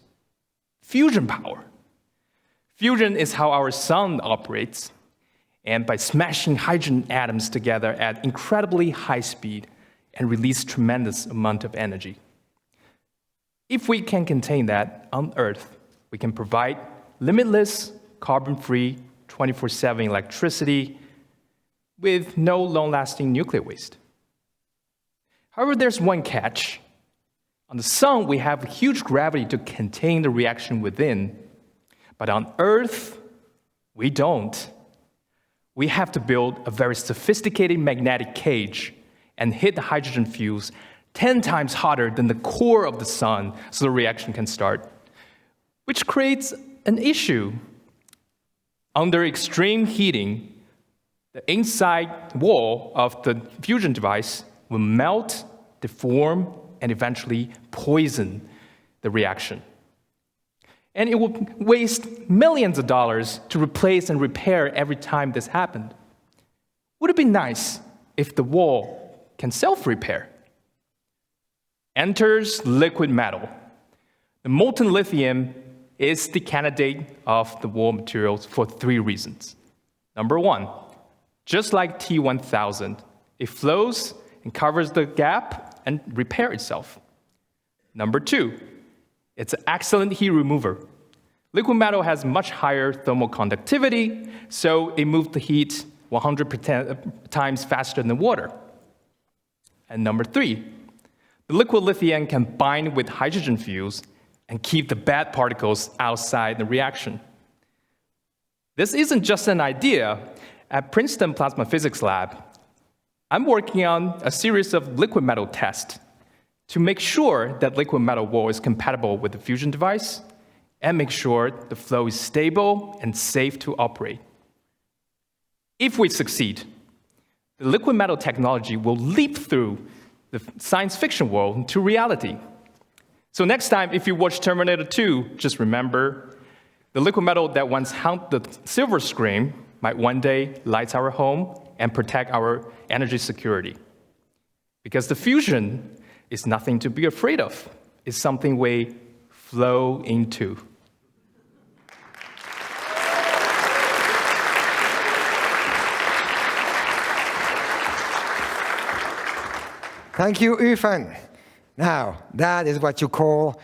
Fusion power. Fusion is how our sun operates. And by smashing hydrogen atoms together at incredibly high speed and release tremendous amount of energy. If we can contain that on Earth, we can provide limitless, carbon-free, 24/7 electricity with no long-lasting nuclear waste. However, there's one catch. On the sun, we have huge gravity to contain the reaction within, but on Earth, we don't. We have to build a very sophisticated magnetic cage and hit the hydrogen fuse 10 times hotter than the core of the sun so the reaction can start, which creates an issue. Under extreme heating, the inside wall of the fusion device will melt, deform, and eventually poison the reaction. And it will waste millions of dollars to replace and repair every time this happened. Would it be nice if the wall can self-repair? Enters liquid metal. The molten lithium is the candidate of the war materials for 3 reasons. Number 1, just like T1000, it flows and covers the gap and repairs itself. Number 2, it's an excellent heat remover. Liquid metal has much higher thermal conductivity, so it moves the heat 100 times faster than water. And number 3, the liquid lithium can bind with hydrogen fuels and keep the bad particles outside the reaction. This isn't just an idea. At Princeton Plasma Physics Lab, I'm working on a series of liquid metal tests to make sure that liquid metal wool is compatible with the fusion device and make sure the flow is stable and safe to operate. If we succeed, the liquid metal technology will leap through the science fiction world to reality. So next time, if you watch Terminator 2, just remember, the liquid metal that once haunted the silver screen might one day light our home and protect our energy security. Because the fusion is nothing to be afraid of. It's something we flow into. Thank you, Yufan. Now, that is what you call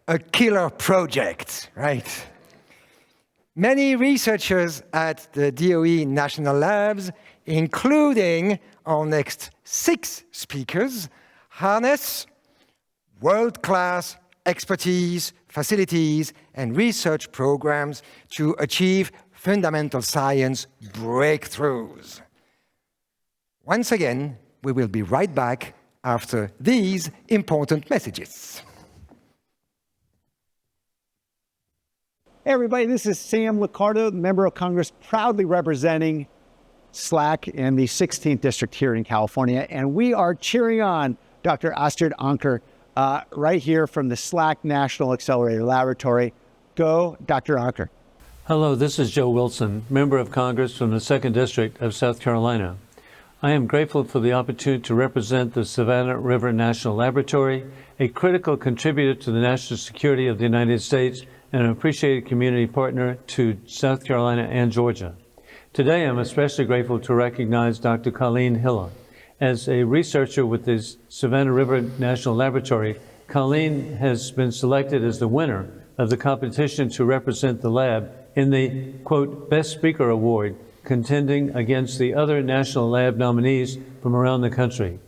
a killer project, right? Many researchers at the DOE National Labs, including our next 6 speakers, harness world-class expertise, facilities, and research programs to achieve fundamental science breakthroughs. Once again, we will be right back after these important messages. Hey everybody, this is Sam Liccardo, member of Congress, proudly representing SLAC in the 16th district here in California, and we are cheering on Dr. Astrid Anker right here from the SLAC National Accelerator Laboratory. Go, Dr. Anker. Hello, this is Joe Wilson, member of Congress from the 2nd District of South Carolina. I am grateful for the opportunity to represent the Savannah River National Laboratory, a critical contributor to the national security of the United States and an appreciated community partner to South Carolina and Georgia. Today, I'm especially grateful to recognize Dr. Colleen Hiller. As a researcher with the Savannah River National Laboratory, Colleen has been selected as the winner of the competition to represent the lab in the, quote, Best Speaker Award, contending against the other national lab nominees from around the country.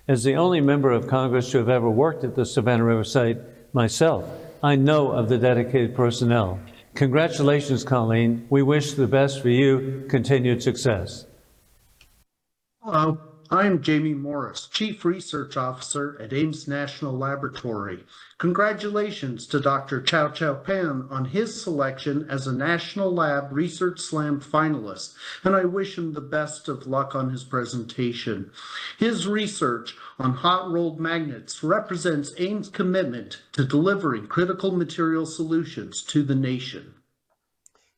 As the only member of Congress to have ever worked at the Savannah River site myself, I know of the dedicated personnel. Congratulations, Colleen. We wish the best for you. Continued success. Hello, I'm Jamie Morris, Chief Research Officer at Ames National Laboratory. Congratulations to Dr. Chow Chow Pan on his selection as a National Lab Research Slam finalist, and I wish him the best of luck on his presentation. His research on hot-rolled magnets represents Ames' commitment to delivering critical material solutions to the nation.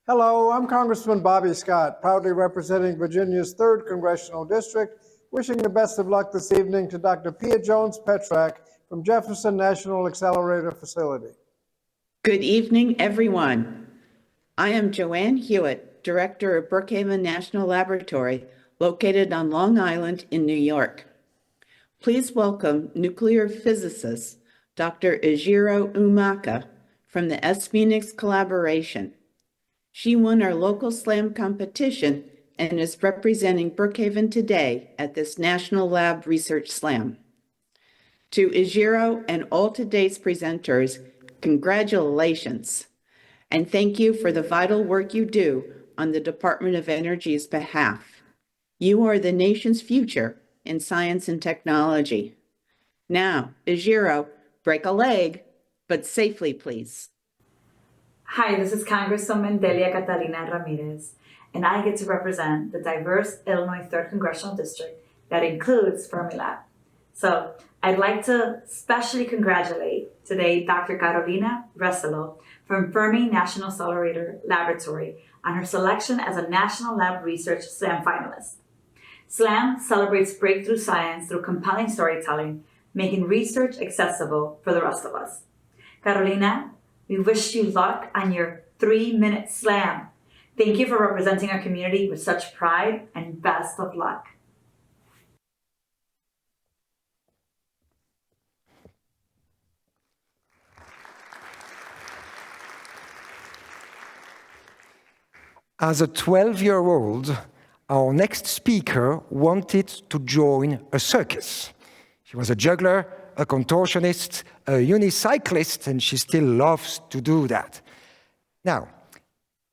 Hello, I'm Congressman Bobby Scott, proudly representing Virginia's 3rd Congressional District, wishing the best of luck this evening to Dr. Pia Jones-Petrak from Jefferson National Accelerator Facility. Good evening, everyone. I am Joanne Hewitt, Director of Brookhaven National Laboratory, located on Long Island in New York. Please welcome nuclear physicist Dr. Ejiro Umaka from the S-Phoenix Collaboration. She won our local SLAM competition and is representing Brookhaven today at this National Lab Research Slam. To Ejiro and all today's presenters, congratulations, and thank you for the vital work you do on the Department of Energy's behalf. You are the nation's future in science and technology. Now, Ejiro, break a leg, but safely, please. Hi, this is Congresswoman Delia Catalina Ramirez, and I get to represent the diverse Illinois 3rd Congressional District that includes Fermilab. So I'd like to specially congratulate today Dr. Carolina Reselo from Fermi National Accelerator Laboratory on her selection as a National Lab Research SLAM finalist. SLAM celebrates breakthrough science through compelling storytelling, making research accessible for the rest of us. Carolina We wish you luck on your 3-minute slam. Thank you for representing our community with such pride, and best of luck. As a 12-year-old, our next speaker wanted to join a circus. She was a juggler, a contortionist, a unicyclist, and she still loves to do that. Now,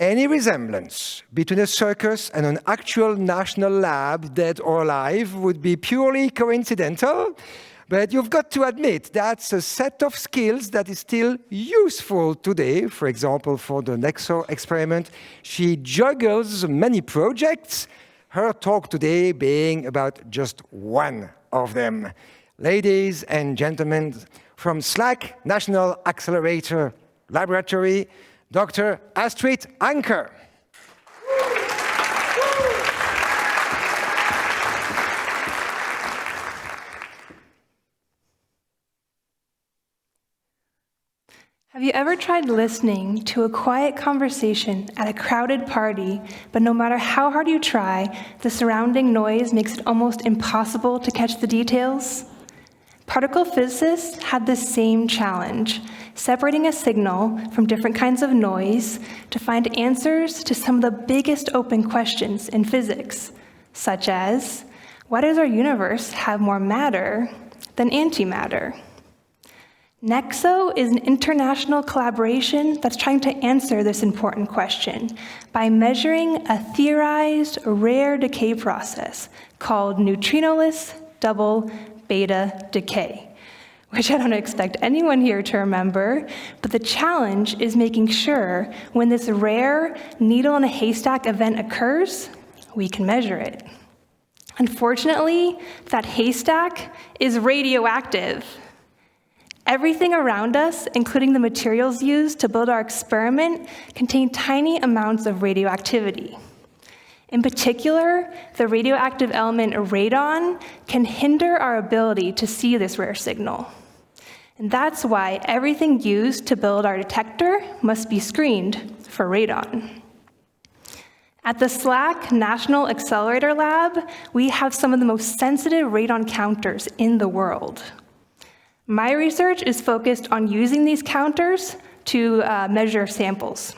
any resemblance between a circus and an actual national lab, dead or alive, would be purely coincidental, but you've got to admit that's a set of skills that is still useful today. For example, for the Nexo experiment, she juggles many projects, her talk today being about just one of them. Ladies and gentlemen, from SLAC National Accelerator Laboratory, Dr. Astrid Anker. Have you ever tried listening to a quiet conversation at a crowded party, but no matter how hard you try, the surrounding noise makes it almost impossible to catch the details? Particle physicists had the same challenge, separating a signal from different kinds of noise to find answers to some of the biggest open questions in physics, such as, why does our universe have more matter than antimatter? Nexo is an international collaboration that's trying to answer this important question by measuring a theorized rare decay process called neutrinoless double beta decay, which I don't expect anyone here to remember, but the challenge is making sure when this rare needle in a haystack event occurs, we can measure it. Unfortunately, that haystack is radioactive. Everything around us, including the materials used to build our experiment, contain tiny amounts of radioactivity. In particular, the radioactive element radon can hinder our ability to see this rare signal. And that's why everything used to build our detector must be screened for radon. At the SLAC National Accelerator Lab, we have some of the most sensitive radon counters in the world. My research is focused on using these counters to measure samples.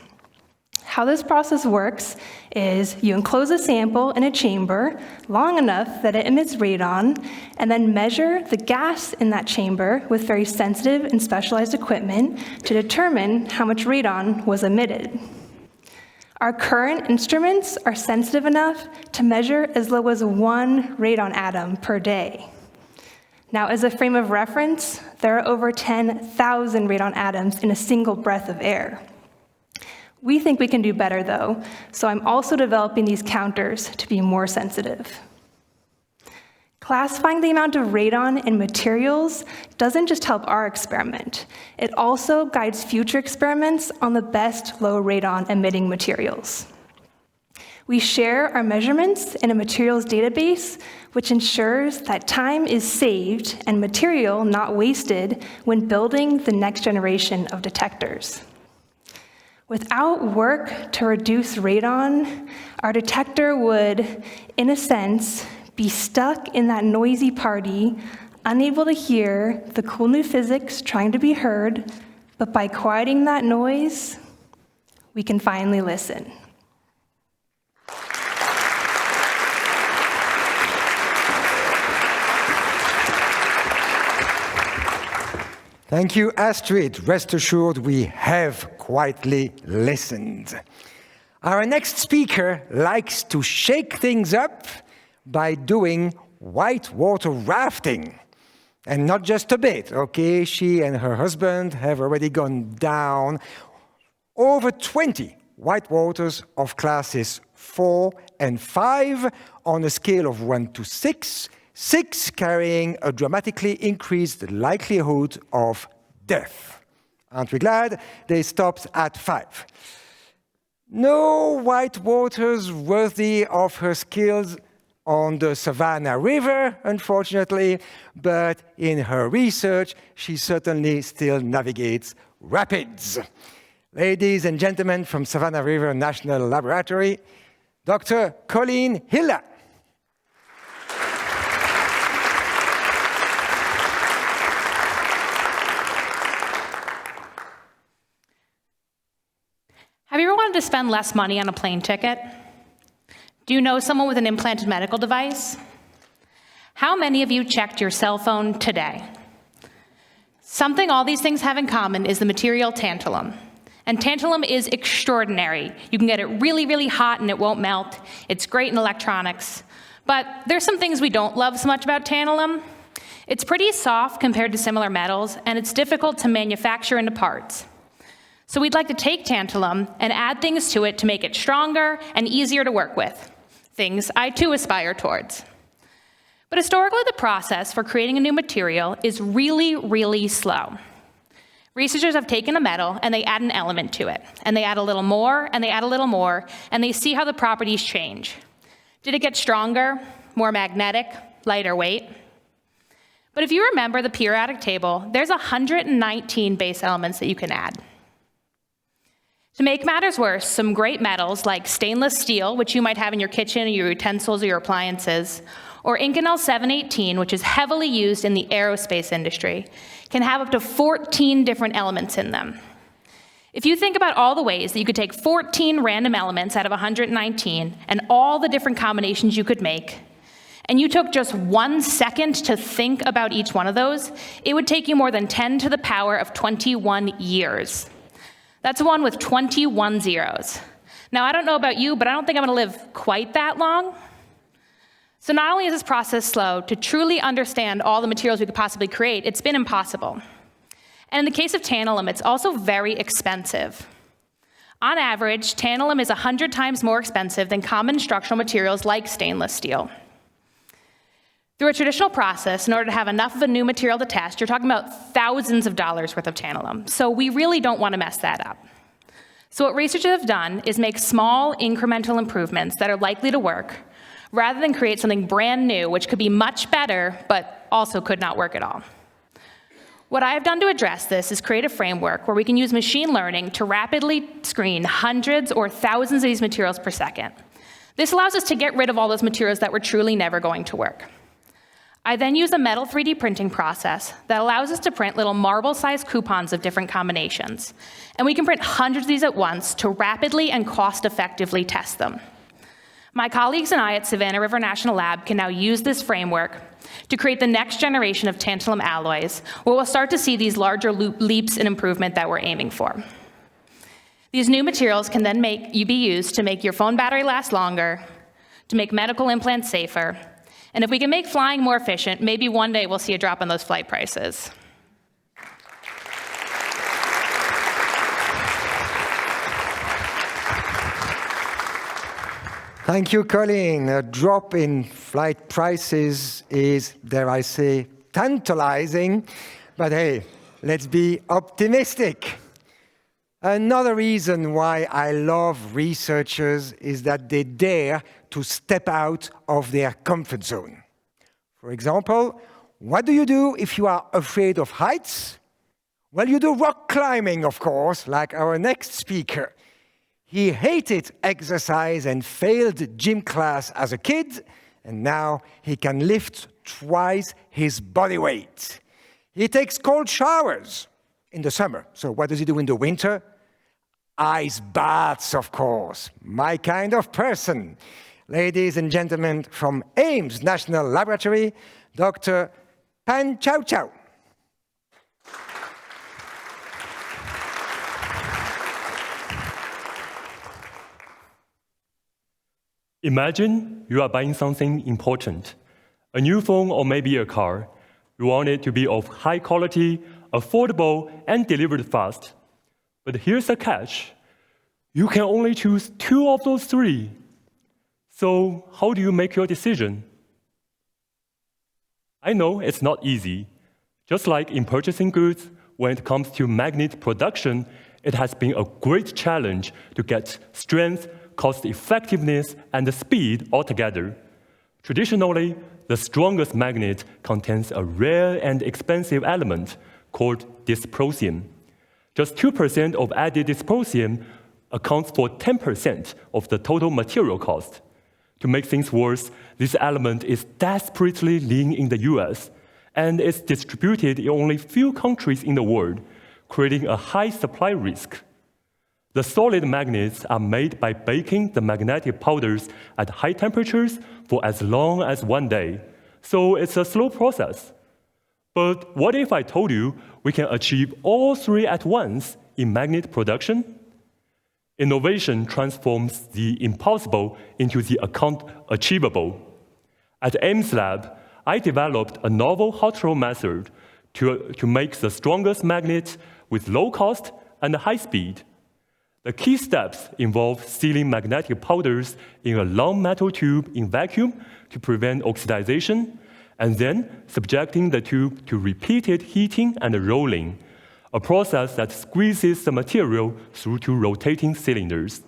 How this process works is you enclose a sample in a chamber long enough that it emits radon, and then measure the gas in that chamber with very sensitive and specialized equipment to determine how much radon was emitted. Our current instruments are sensitive enough to measure as low as 1 radon atom per day. Now, as a frame of reference, there are over 10,000 radon atoms in a single breath of air. We think we can do better, though, so I'm also developing these counters to be more sensitive. Classifying the amount of radon in materials doesn't just help our experiment. It also guides future experiments on the best low radon emitting materials. We share our measurements in a materials database, which ensures that time is saved and material not wasted when building the next generation of detectors. Without work to reduce radon, our detector would, in a sense, be stuck in that noisy party, unable to hear the cool new physics trying to be heard, but by quieting that noise, we can finally listen. Thank you, Astrid. Rest assured, we have quietly listened. Our next speaker likes to shake things up by doing whitewater rafting. And not just a bit, okay? She and her husband have already gone down over 20 whitewaters of classes 4 and 5 on a scale of 1 to 6, 6 carrying a dramatically increased likelihood of death. Aren't we glad they stopped at 5? No whitewaters worthy of her skills on the Savannah River, unfortunately, but in her research, she certainly still navigates rapids. Ladies and gentlemen from Savannah River National Laboratory, Dr. Colleen Hiller. Have you ever wanted to spend less money on a plane ticket? Do you know someone with an implanted medical device? How many of you checked your cell phone today? Something all these things have in common is the material tantalum. And tantalum is extraordinary. You can get it really, really hot and it won't melt. It's great in electronics. But there's some things we don't love so much about tantalum. It's pretty soft compared to similar metals, and it's difficult to manufacture into parts. So we'd like to take tantalum and add things to it to make it stronger and easier to work with. Things I too aspire towards. But historically, the process for creating a new material is really, really slow. Researchers have taken a metal and they add an element to it, and they add a little more, and they add a little more, and they see how the properties change. Did it get stronger, more magnetic, lighter weight? But if you remember the periodic table, there's 119 base elements that you can add. To make matters worse, some great metals like stainless steel, which you might have in your kitchen or your utensils or your appliances, or Inconel 718, which is heavily used in the aerospace industry, can have up to 14 different elements in them. If you think about all the ways that you could take 14 random elements out of 119 and all the different combinations you could make, and you took just 1 second to think about each one of those, it would take you more than 10 to the power of 21 years. That's one with 21 zeros. Now, I don't know about you, but I don't think I'm going to live quite that long. So not only is this process slow, to truly understand all the materials we could possibly create, it's been impossible. And in the case of tantalum, it's also very expensive. On average, tantalum is 100 times more expensive than common structural materials like stainless steel. Through a traditional process, in order to have enough of a new material to test, you're talking about thousands of dollars worth of tantalum. So we really don't want to mess that up. So what researchers have done is make small incremental improvements that are likely to work, rather than create something brand new, which could be much better, but also could not work at all. What I have done to address this is create a framework where we can use machine learning to rapidly screen hundreds or thousands of these materials per second. This allows us to get rid of all those materials that were truly never going to work. I then use a metal 3D printing process that allows us to print little marble-sized coupons of different combinations. And we can print hundreds of these at once to rapidly and cost-effectively test them. My colleagues and I at Savannah River National Lab can now use this framework to create the next generation of tantalum alloys, where we'll start to see these larger leaps in improvement that we're aiming for. These new materials can then be used to make your phone battery last longer, to make medical implants safer, and if we can make flying more efficient, maybe one day we'll see a drop in those flight prices. Thank you, Colleen. A drop in flight prices is, dare I say, tantalizing, but hey, let's be optimistic. Another reason why I love researchers is that they dare to step out of their comfort zone. For example, what do you do if you are afraid of heights? Well, you do rock climbing, of course, like our next speaker. He hated exercise and failed gym class as a kid, and now he can lift twice his body weight. He takes cold showers in the summer. So what does he do in the winter? Ice baths, of course. My kind of person. Ladies and gentlemen from Ames National Laboratory, Dr. Pan Chow Chow. Imagine you are buying something important, a new phone or maybe a car. You want it to be of high quality, affordable, and delivered fast. But here's the catch. You can only choose 2 of those 3. So how do you make your decision? I know it's not easy. Just like in purchasing goods, when it comes to magnet production, it has been a great challenge to get strength, cost effectiveness, and speed all together. Traditionally, the strongest magnet contains a rare and expensive element called dysprosium. Just 2% of added dysprosium accounts for 10% of the total material cost. To make things worse, this element is desperately lean in the US, and is distributed in only few countries in the world, creating a high supply risk. The solid magnets are made by baking the magnetic powders at high temperatures for as long as 1 day, so it's a slow process. But what if I told you we can achieve all three at once in magnet production? Innovation transforms the impossible into the achievable. At Ames Lab, I developed a novel hot roll method to make the strongest magnets with low cost and high speed. The key steps involve sealing magnetic powders in a long metal tube in vacuum to prevent oxidation, and then subjecting the tube to repeated heating and rolling, a process that squeezes the material through two rotating cylinders.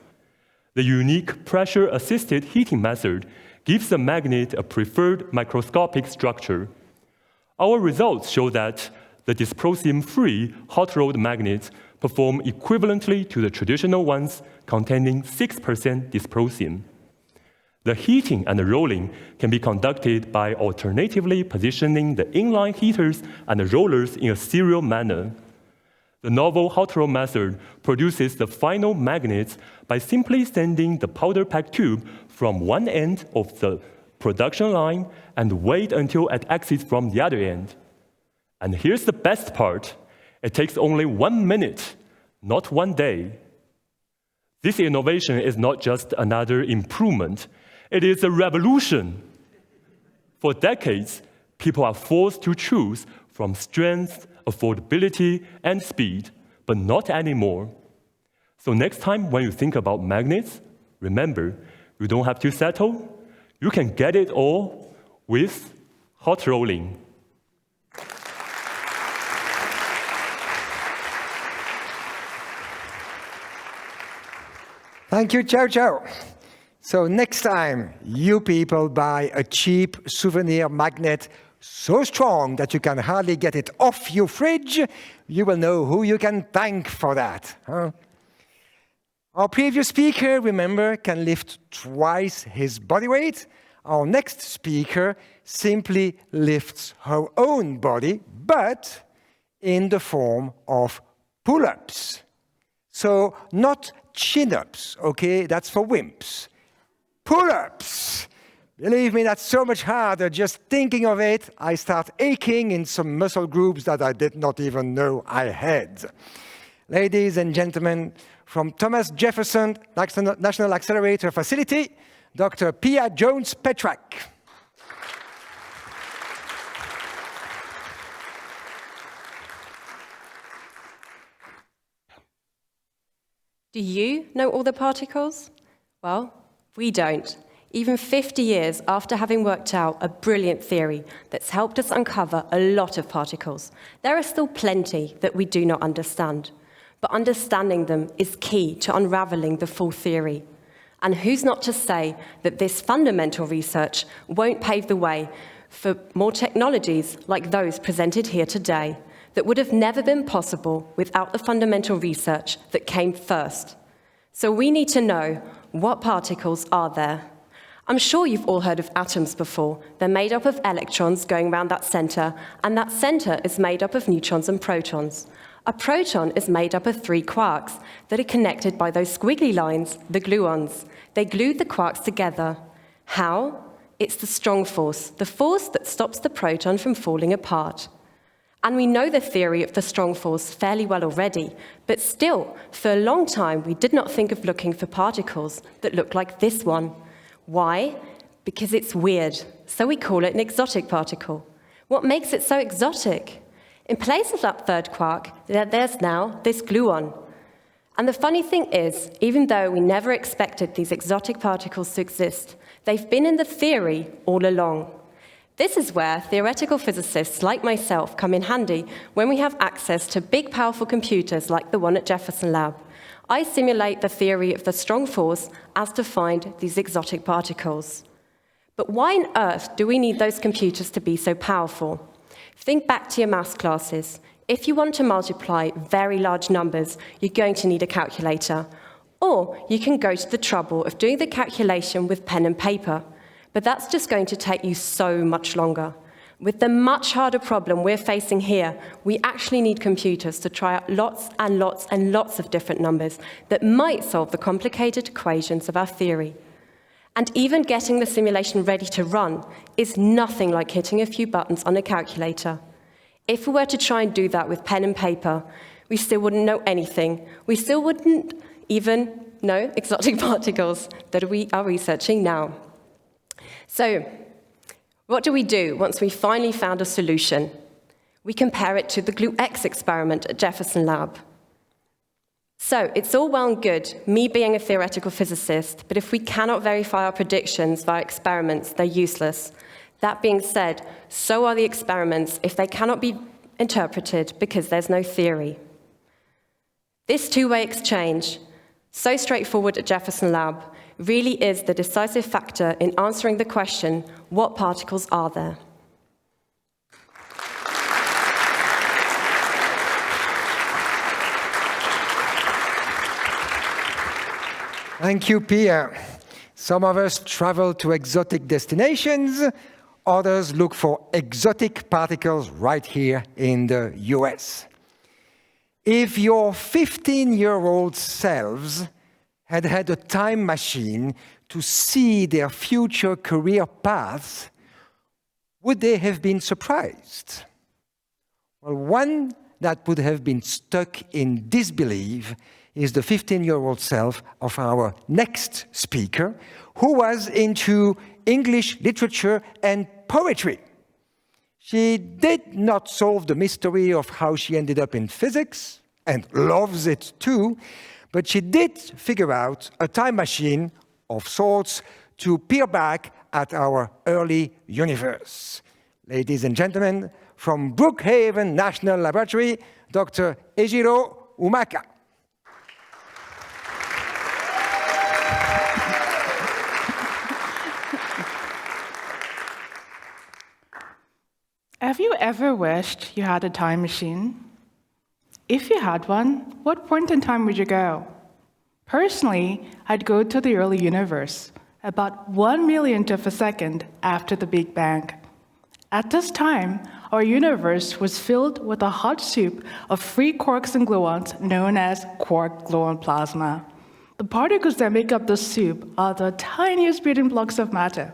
The unique pressure-assisted heating method gives the magnet a preferred microscopic structure. Our results show that the dysprosium-free hot-rolled magnets perform equivalently to the traditional ones containing 6% dysprosium. The heating and rolling can be conducted by alternatively positioning the inline heaters and rollers in a serial manner. The novel hot roll method produces the final magnets by simply sending the powder pack tube from one end of the production line and wait until it exits from the other end. And here's the best part. It takes only 1 minute, not 1 day. This innovation is not just another improvement. It is a revolution. For decades, people are forced to choose from strength, affordability, and speed, but not anymore. So next time when you think about magnets, remember, you don't have to settle. You can get it all with hot rolling. Thank you, Chow Chow. So next time you people buy a cheap souvenir magnet so strong that you can hardly get it off your fridge, you will know who you can thank for that. Huh? Our previous speaker, remember, can lift twice his body weight. Our next speaker simply lifts her own body, but in the form of pull-ups. So not chin-ups, okay? That's for wimps. Pull-ups. Believe me, that's so much harder. Just thinking of it, I start aching in some muscle groups that I did not even know I had. Ladies and gentlemen, from Thomas Jefferson National Accelerator Facility, Dr. Pia Jones-Petrak. Do you know all the particles? Well, we don't. Even 50 years after having worked out a brilliant theory that's helped us uncover a lot of particles, there are still plenty that we do not understand. But understanding them is key to unraveling the full theory. And who's not to say that this fundamental research won't pave the way for more technologies like those presented here today that would have never been possible without the fundamental research that came first. So we need to know what particles are there. I'm sure you've all heard of atoms before. They're made up of electrons going around that center, and that center is made up of neutrons and protons. A proton is made up of 3 quarks that are connected by those squiggly lines, the gluons. They glued the quarks together. How? It's the strong force, the force that stops the proton from falling apart. And we know the theory of the strong force fairly well already, but still, for a long time, we did not think of looking for particles that look like this one. Why? Because it's weird, so we call it an exotic particle. What makes it so exotic? In place of that 3rd quark, there's now this gluon. And the funny thing is, even though we never expected these exotic particles to exist, they've been in the theory all along. This is where theoretical physicists like myself come in handy when we have access to big, powerful computers like the one at Jefferson Lab. I simulate the theory of the strong force as to find these exotic particles. But why on earth do we need those computers to be so powerful? Think back to your maths classes. If you want to multiply very large numbers, you're going to need a calculator. Or you can go to the trouble of doing the calculation with pen and paper. But that's just going to take you so much longer. With the much harder problem we're facing here, we actually need computers to try out lots and lots and lots of different numbers that might solve the complicated equations of our theory. And even getting the simulation ready to run is nothing like hitting a few buttons on a calculator. If we were to try and do that with pen and paper, we still wouldn't know anything. We still wouldn't even know exotic particles that we are researching now. So, what do we do once we finally found a solution? We compare it to the GlueX experiment at Jefferson Lab. So, it's all well and good, me being a theoretical physicist, but if we cannot verify our predictions via experiments, they're useless. That being said, so are the experiments if they cannot be interpreted because there's no theory. This two-way exchange, so straightforward at Jefferson Lab, really is the decisive factor in answering the question, what particles are there? Thank you, Pierre. Some of us travel to exotic destinations, others look for exotic particles right here in the US. If your 15-year-old selves had had a time machine to see their future career paths, would they have been surprised? Well, one that would have been stuck in disbelief is the 15-year-old self of our next speaker, who was into English literature and poetry. She did not solve the mystery of how she ended up in physics, and loves it too, but she did figure out a time machine of sorts to peer back at our early universe. Ladies and gentlemen, from Brookhaven National Laboratory, Dr. Ejiro Umaka. Have you ever wished you had a time machine? If you had one, what point in time would you go? Personally, I'd go to the early universe, about 1 millionth of a second after the Big Bang. At this time, our universe was filled with a hot soup of free quarks and gluons known as quark-gluon plasma. The particles that make up this soup are the tiniest building blocks of matter.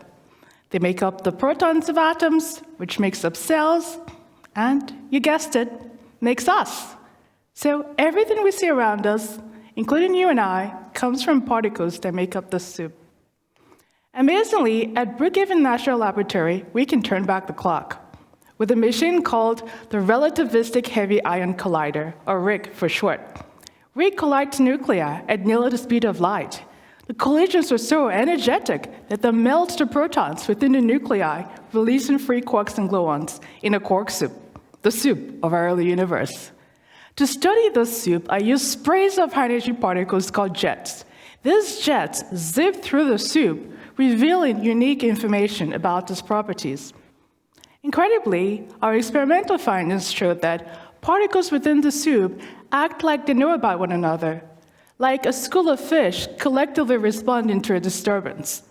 They make up the protons of atoms, which makes up cells, and, you guessed it, makes us. So everything we see around us, including you and I, comes from particles that make up this soup. Amazingly, at Brookhaven National Laboratory, we can turn back the clock with a machine called the Relativistic Heavy Ion Collider, or RHIC for short. RHIC collides nuclei at nearly the speed of light. The collisions are so energetic that they melt the protons within the nuclei, releasing free quarks and gluons in a quark soup, the soup of our early universe. To study this soup, I use sprays of high-energy particles called jets. These jets zip through the soup, revealing unique information about its properties. Incredibly, our experimental findings showed that particles within the soup act like they know about one another, like a school of fish collectively responding to a disturbance.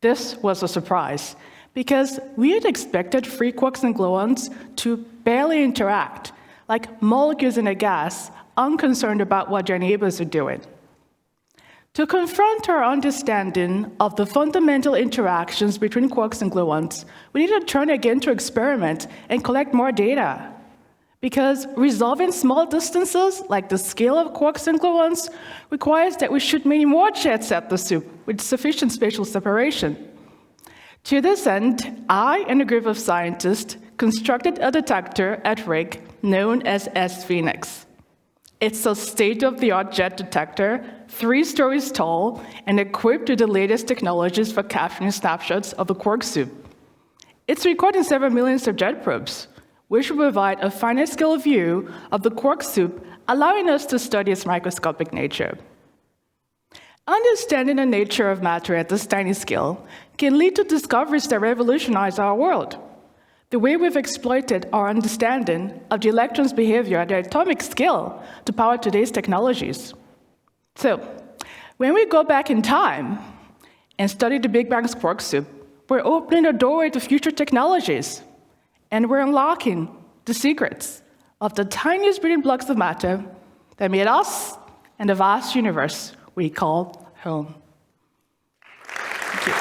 This was a surprise, because we had expected free quarks and gluons to barely interact, like molecules in a gas, unconcerned about what their neighbors are doing. To confront our understanding of the fundamental interactions between quarks and gluons, we need to turn again to experiment and collect more data. Because resolving small distances, like the scale of quarks and gluons, requires that we shoot many more jets at the soup with sufficient spatial separation. To this end, I and a group of scientists constructed a detector at RHIC known as S-Phoenix. It's a state-of-the-art jet detector, 3 stories tall, and equipped with the latest technologies for capturing snapshots of the quark soup. It's recording several millions of jet probes, which will provide a finite-scale view of the quark soup, allowing us to study its microscopic nature. Understanding the nature of matter at this tiny scale can lead to discoveries that revolutionize our world. The way we've exploited our understanding of the electron's behavior at the atomic scale to power today's technologies. So, when we go back in time and study the Big Bang's quark soup, we're opening a doorway to future technologies, and we're unlocking the secrets of the tiniest building blocks of matter that made us and the vast universe we call home. Thank you.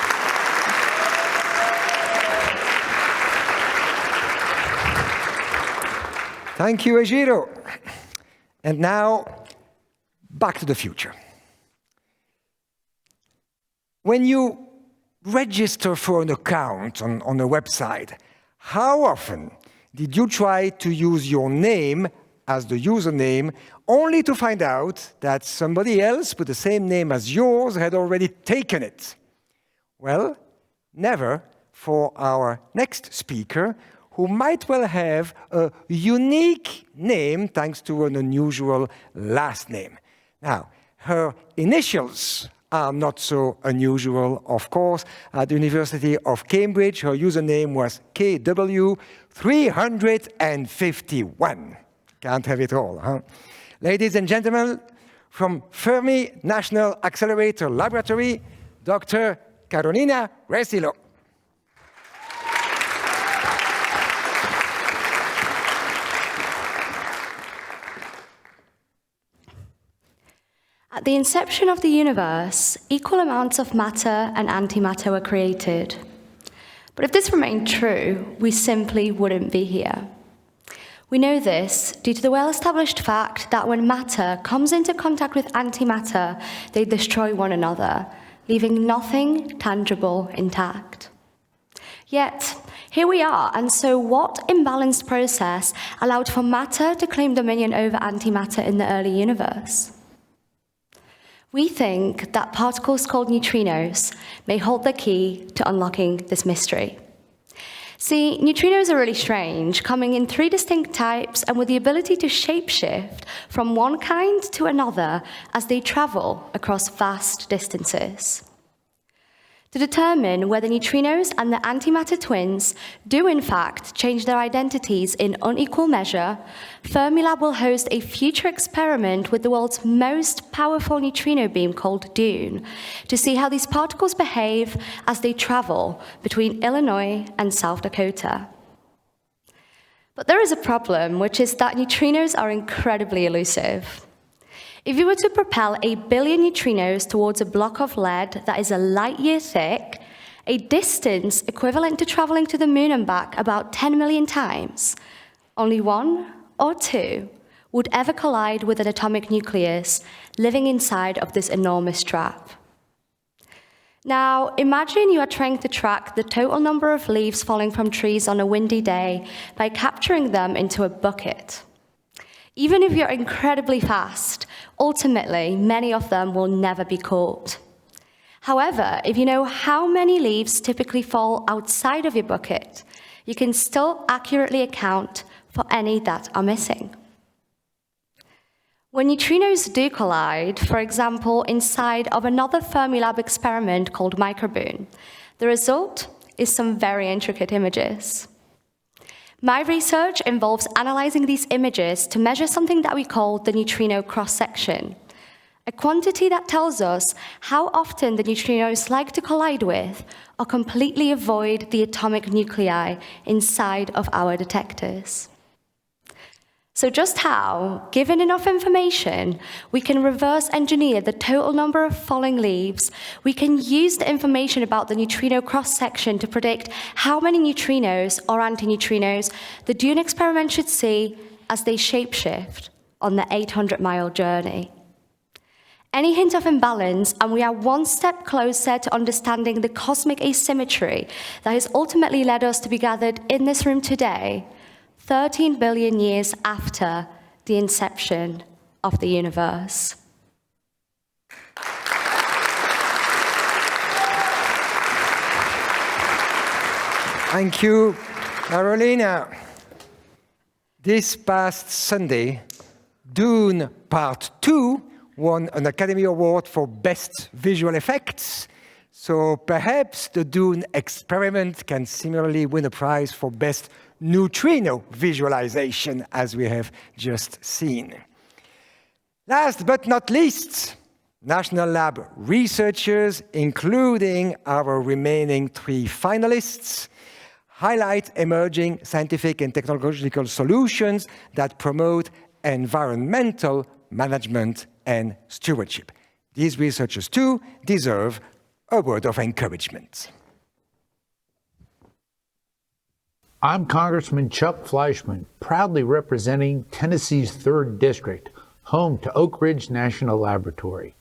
Thank you, Ejiro. And now, back to the future. When you register for an account on a website, how often did you try to use your name as the username, only to find out that somebody else with the same name as yours had already taken it? Well, never for our next speaker, who might well have a unique name thanks to an unusual last name. Now, her initials are not so unusual, of course. At the University of Cambridge, her username was KW351. Can't have it all, huh? Ladies and gentlemen, from Fermi National Accelerator Laboratory, Dr. Carolina Resilo. At the inception of the universe, equal amounts of matter and antimatter were created. But if this remained true, we simply wouldn't be here. We know this due to the well-established fact that when matter comes into contact with antimatter, they destroy one another, leaving nothing tangible intact. Yet, here we are, and so what imbalanced process allowed for matter to claim dominion over antimatter in the early universe? We think that particles called neutrinos may hold the key to unlocking this mystery. See, neutrinos are really strange, coming in 3 distinct types and with the ability to shapeshift from one kind to another as they travel across vast distances. To determine whether neutrinos and the antimatter twins do in fact change their identities in unequal measure, Fermilab will host a future experiment with the world's most powerful neutrino beam called DUNE to see how these particles behave as they travel between Illinois and South Dakota. But there is a problem, which is that neutrinos are incredibly elusive. If you were to propel 1 billion neutrinos towards a block of lead that is a light year thick, a distance equivalent to traveling to the moon and back about 10 million times, only 1 or 2 would ever collide with an atomic nucleus living inside of this enormous trap. Now, imagine you are trying to track the total number of leaves falling from trees on a windy day by capturing them into a bucket. Even if you're incredibly fast, ultimately, many of them will never be caught. However, if you know how many leaves typically fall outside of your bucket, you can still accurately account for any that are missing. When neutrinos do collide, for example, inside of another Fermilab experiment called Microboon, the result is some very intricate images. My research involves analyzing these images to measure something that we call the neutrino cross-section, a quantity that tells us how often the neutrinos like to collide with or completely avoid the atomic nuclei inside of our detectors. So just how, given enough information, we can reverse engineer the total number of falling leaves, we can use the information about the neutrino cross-section to predict how many neutrinos or antineutrinos the DUNE experiment should see as they shapeshift on the 800-mile journey. Any hint of imbalance, and we are one step closer to understanding the cosmic asymmetry that has ultimately led us to be gathered in this room today, 13 billion years after the inception of the universe. Thank you, Carolina. This past Sunday, DUNE Part 2 won an Academy Award for Best Visual Effects. So perhaps the Dune experiment can similarly win a prize for Best Neutrino Visualization, as we have just seen. Last but not least, National Lab researchers, including our remaining 3 finalists, highlight emerging scientific and technological solutions that promote environmental management and stewardship. These researchers, too, deserve a word of encouragement. I'm Congressman Chuck Fleischmann, proudly representing Tennessee's 3rd District, home to Oak Ridge National Laboratory.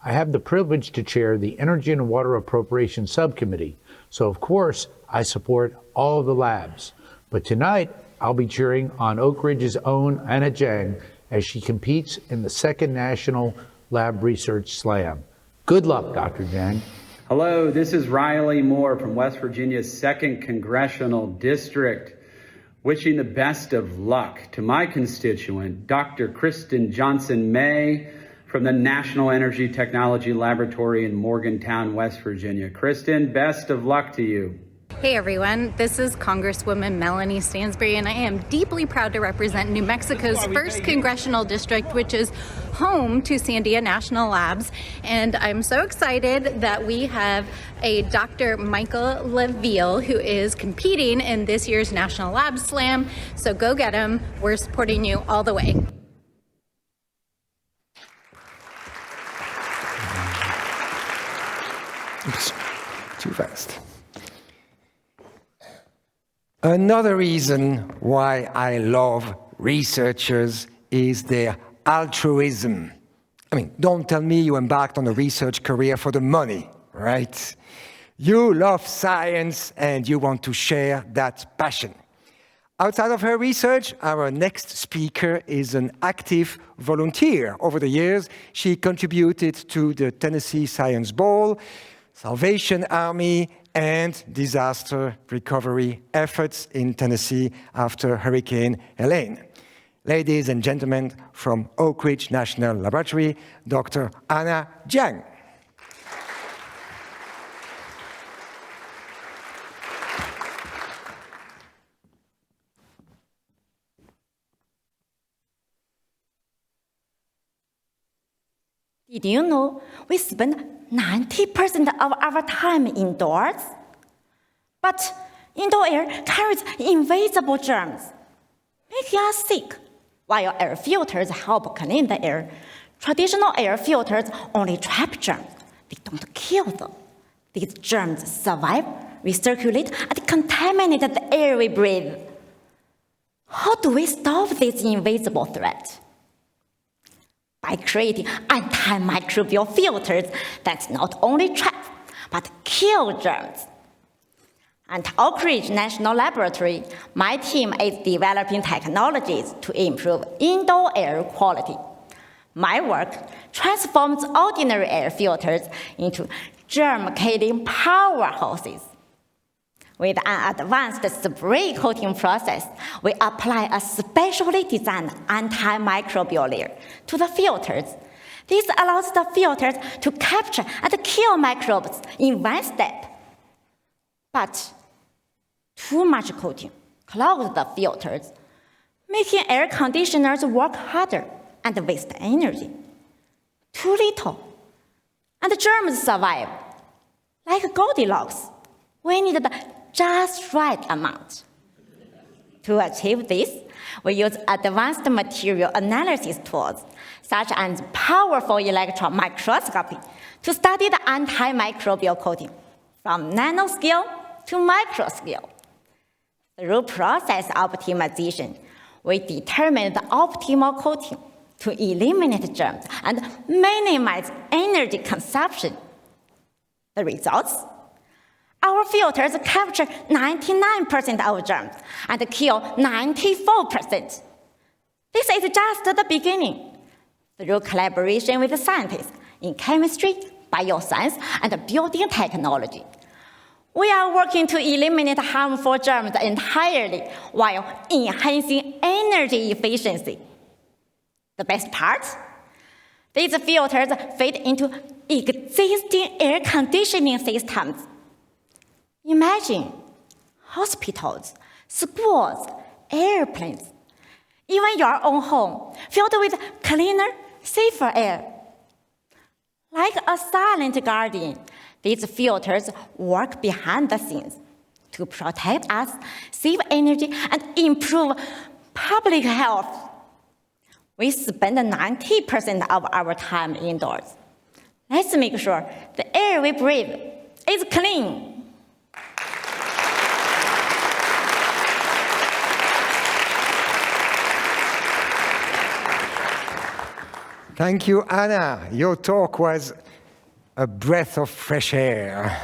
I have the privilege to chair the Energy and Water Appropriations Subcommittee, so of course I support all of the labs. But tonight I'll be cheering on Oak Ridge's own Anna Jang as she competes in the 2nd National Lab Research Slam. Good luck, Dr. Jang. Hello, this is Riley Moore from West Virginia's 2nd Congressional District, wishing the best of luck to my constituent, Dr. Kristen Johnson-May, from the National Energy Technology Laboratory in Morgantown, West Virginia. Kristen, best of luck to you. Hey everyone, this is Congresswoman Melanie Stansbury, and I am deeply proud to represent New Mexico's 1st Congressional District, which is home to Sandia National Labs. And I'm so excited that we have a Dr. Michael LaVille who is competing in this year's National Labs Slam. So go get him. We're supporting you all the way. Oops, too fast. Another reason why I love researchers is their altruism. I mean, don't tell me you embarked on a research career for the money, right? You love science and you want to share that passion. Outside of her research, our next speaker is an active volunteer. Over the years, she contributed to the Tennessee Science Bowl, Salvation Army, and disaster recovery efforts in Tennessee after Hurricane Helene. Ladies and gentlemen, from Oak Ridge National Laboratory, Dr. Anna Jang. Did you know we spend 90% of our time indoors? But indoor air carries invisible germs, making us sick. While air filters help clean the air, traditional air filters only trap germs. They don't kill them. These germs survive, recirculate, and contaminate the air we breathe. How do we stop this invisible threat? By creating antimicrobial filters that not only trap, but kill germs. At Oak Ridge National Laboratory, my team is developing technologies to improve indoor air quality. My work transforms ordinary air filters into germ-killing powerhouses. With an advanced spray coating process, we apply a specially designed antimicrobial layer to the filters. This allows the filters to capture and kill microbes in one step. But too much coating clogs the filters, making air conditioners work harder and waste energy. Too little, and the germs survive. Like Goldilocks, we need the just right amount. To achieve this, we use advanced material analysis tools, such as powerful electron microscopy, to study the antimicrobial coating from nanoscale to microscale. Through process optimization, we determine the optimal coating to eliminate germs and minimize energy consumption. The results? Our filters capture 99% of germs and kill 94%. This is just the beginning. Through collaboration with scientists in chemistry, bioscience, and building technology, we are working to eliminate harmful germs entirely while enhancing energy efficiency. The best part? These filters fit into existing air conditioning systems. Imagine hospitals, schools, airplanes, even your own home filled with cleaner, safer air. Like a silent guardian, these filters work behind the scenes to protect us, save energy, and improve public health. We spend 90% of our time indoors. Let's make sure the air we breathe is clean. Thank you, Anna. Your talk was a breath of fresh air.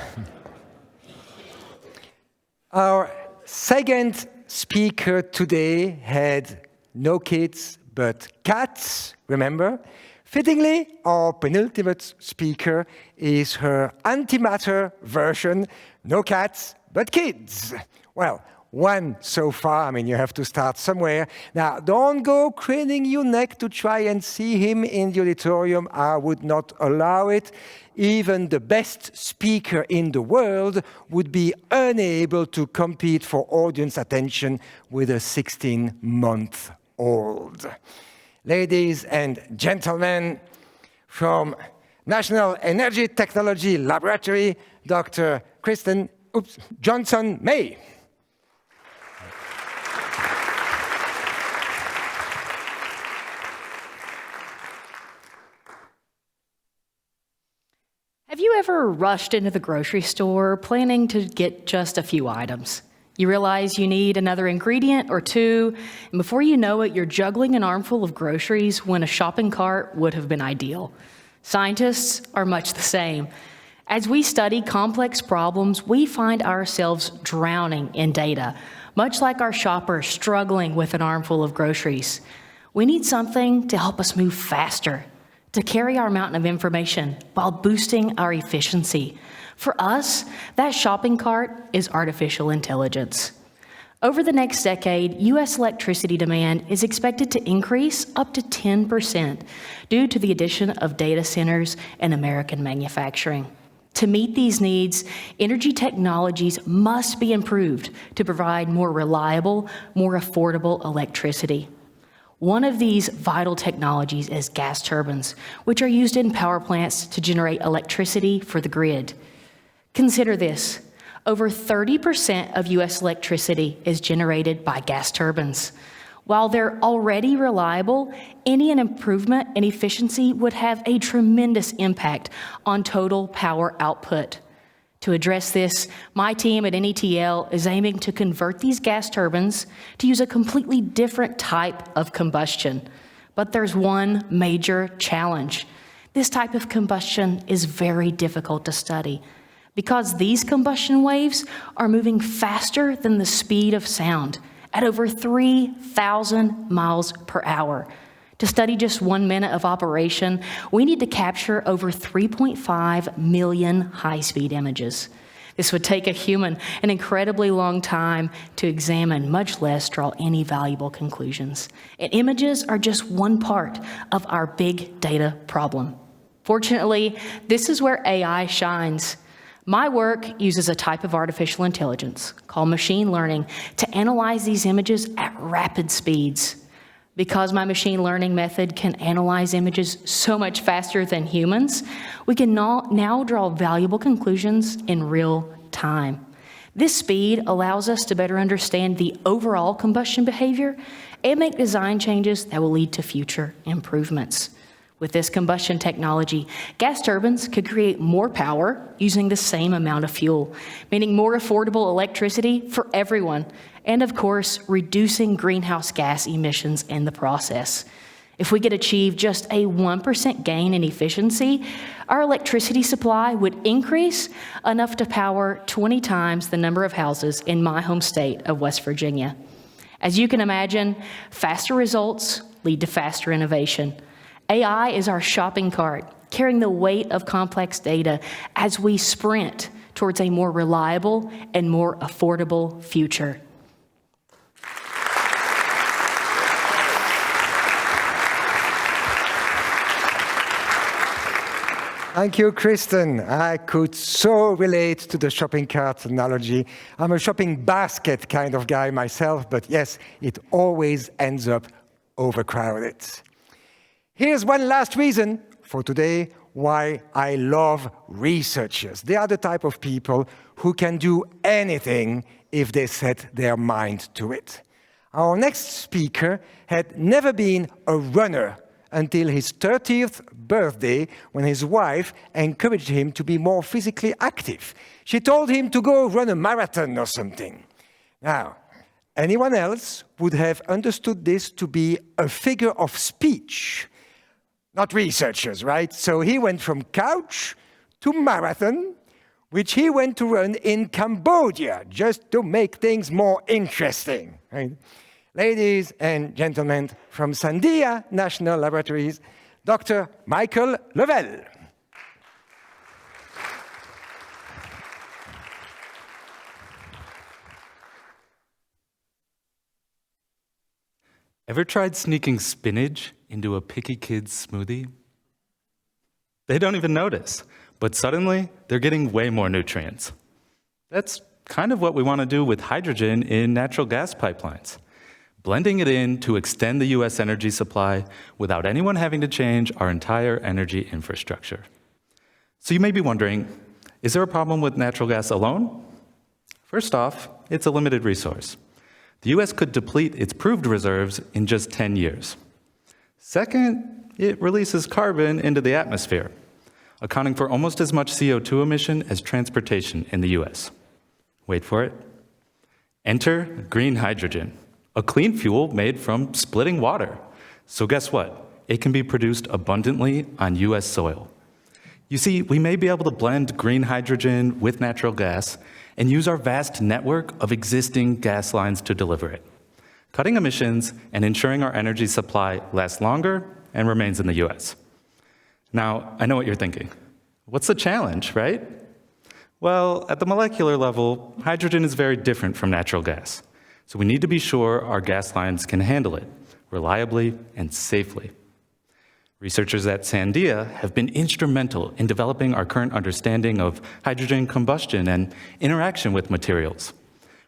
Our second speaker today had no kids, but cats, remember? Fittingly, our penultimate speaker is her antimatter version, no cats, but kids. Well, one so far. I mean, you have to start somewhere. Now, don't go craning your neck to try and see him in the auditorium. I would not allow it. Even the best speaker in the world would be unable to compete for audience attention with a 16-month-old. Ladies and gentlemen, from National Energy Technology Laboratory, Dr. Kristen Johnson-May. Have you ever rushed into the grocery store planning to get just a few items? You realize you need another ingredient or two, and before you know it, you're juggling an armful of groceries when a shopping cart would have been ideal. Scientists are much the same. As we study complex problems, we find ourselves drowning in data, much like our shopper struggling with an armful of groceries. We need something to help us move faster, to carry our mountain of information while boosting our efficiency. For us, that shopping cart is artificial intelligence. Over the next decade, U.S. electricity demand is expected to increase up to 10% due to the addition of data centers and American manufacturing. To meet these needs, energy technologies must be improved to provide more reliable, more affordable electricity. One of these vital technologies is gas turbines, which are used in power plants to generate electricity for the grid. Consider this: over 30% of U.S. electricity is generated by gas turbines. While they're already reliable, any improvement in efficiency would have a tremendous impact on total power output. To address this, my team at NETL is aiming to convert these gas turbines to use a completely different type of combustion. But there's one major challenge. This type of combustion is very difficult to study because these combustion waves are moving faster than the speed of sound at over 3,000 miles per hour. To study just 1 minute of operation, we need to capture over 3.5 million high-speed images. This would take a human an incredibly long time to examine, much less draw any valuable conclusions. And images are just one part of our big data problem. Fortunately, this is where AI shines. My work uses a type of artificial intelligence called machine learning to analyze these images at rapid speeds. Because my machine learning method can analyze images so much faster than humans, we can now draw valuable conclusions in real time. This speed allows us to better understand the overall combustion behavior and make design changes that will lead to future improvements. With this combustion technology, gas turbines could create more power using the same amount of fuel, meaning more affordable electricity for everyone, and of course, reducing greenhouse gas emissions in the process. If we could achieve just a 1% gain in efficiency, our electricity supply would increase enough to power 20 times the number of houses in my home state of West Virginia. As you can imagine, faster results lead to faster innovation. AI is our shopping cart, carrying the weight of complex data as we sprint towards a more reliable and more affordable future. Thank you, Kristen. I could so relate to the shopping cart analogy. I'm a shopping basket kind of guy myself, but yes, it always ends up overcrowded. Here's one last reason for today why I love researchers. They are the type of people who can do anything if they set their mind to it. Our next speaker had never been a runner until his 30th birthday, when his wife encouraged him to be more physically active. She told him to go run a marathon or something. Now, anyone else would have understood this to be a figure of speech. Not researchers, right? So he went from couch to marathon, which he went to run in Cambodia, just to make things more interesting, right? Ladies and gentlemen, from Senate National Laboratories, Dr. Michael Lovell. Ever tried sneaking spinach into a picky kid's smoothie? They don't even notice, but suddenly they're getting way more nutrients. That's kind of what we want to do with hydrogen in natural gas pipelines, blending it in to extend the US energy supply without anyone having to change our entire energy infrastructure. So you may be wondering, is there a problem with natural gas alone? First off, it's a limited resource. The US could deplete its proved reserves in just 10 years. Second, it releases carbon into the atmosphere, accounting for almost as much CO2 emission as transportation in the US. Wait for it. Enter green hydrogen, a clean fuel made from splitting water. So guess what? It can be produced abundantly on US soil. You see, we may be able to blend green hydrogen with natural gas and use our vast network of existing gas lines to deliver it, cutting emissions and ensuring our energy supply lasts longer and remains in the US. Now, I know what you're thinking. What's the challenge, right? Well, at the molecular level, hydrogen is very different from natural gas. So we need to be sure our gas lines can handle it reliably and safely. Researchers at Sandia have been instrumental in developing our current understanding of hydrogen combustion and interaction with materials.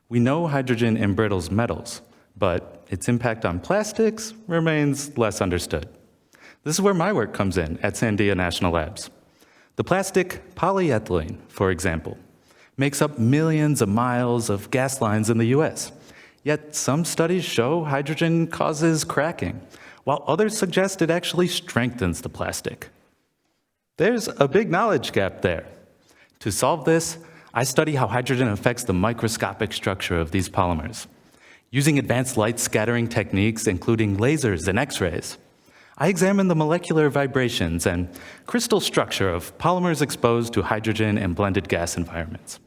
We know hydrogen embrittles metals, but its impact on plastics remains less understood. This is where my work comes in at Sandia National Labs. The plastic polyethylene, for example, makes up millions of miles of gas lines in the US. Yet some studies show hydrogen causes cracking, while others suggest it actually strengthens the plastic. There's a big knowledge gap there. To solve this, I study how hydrogen affects the microscopic structure of these polymers. Using advanced light scattering techniques, including lasers and X-rays, I examine the molecular vibrations and crystal structure of polymers exposed to hydrogen and blended gas environments.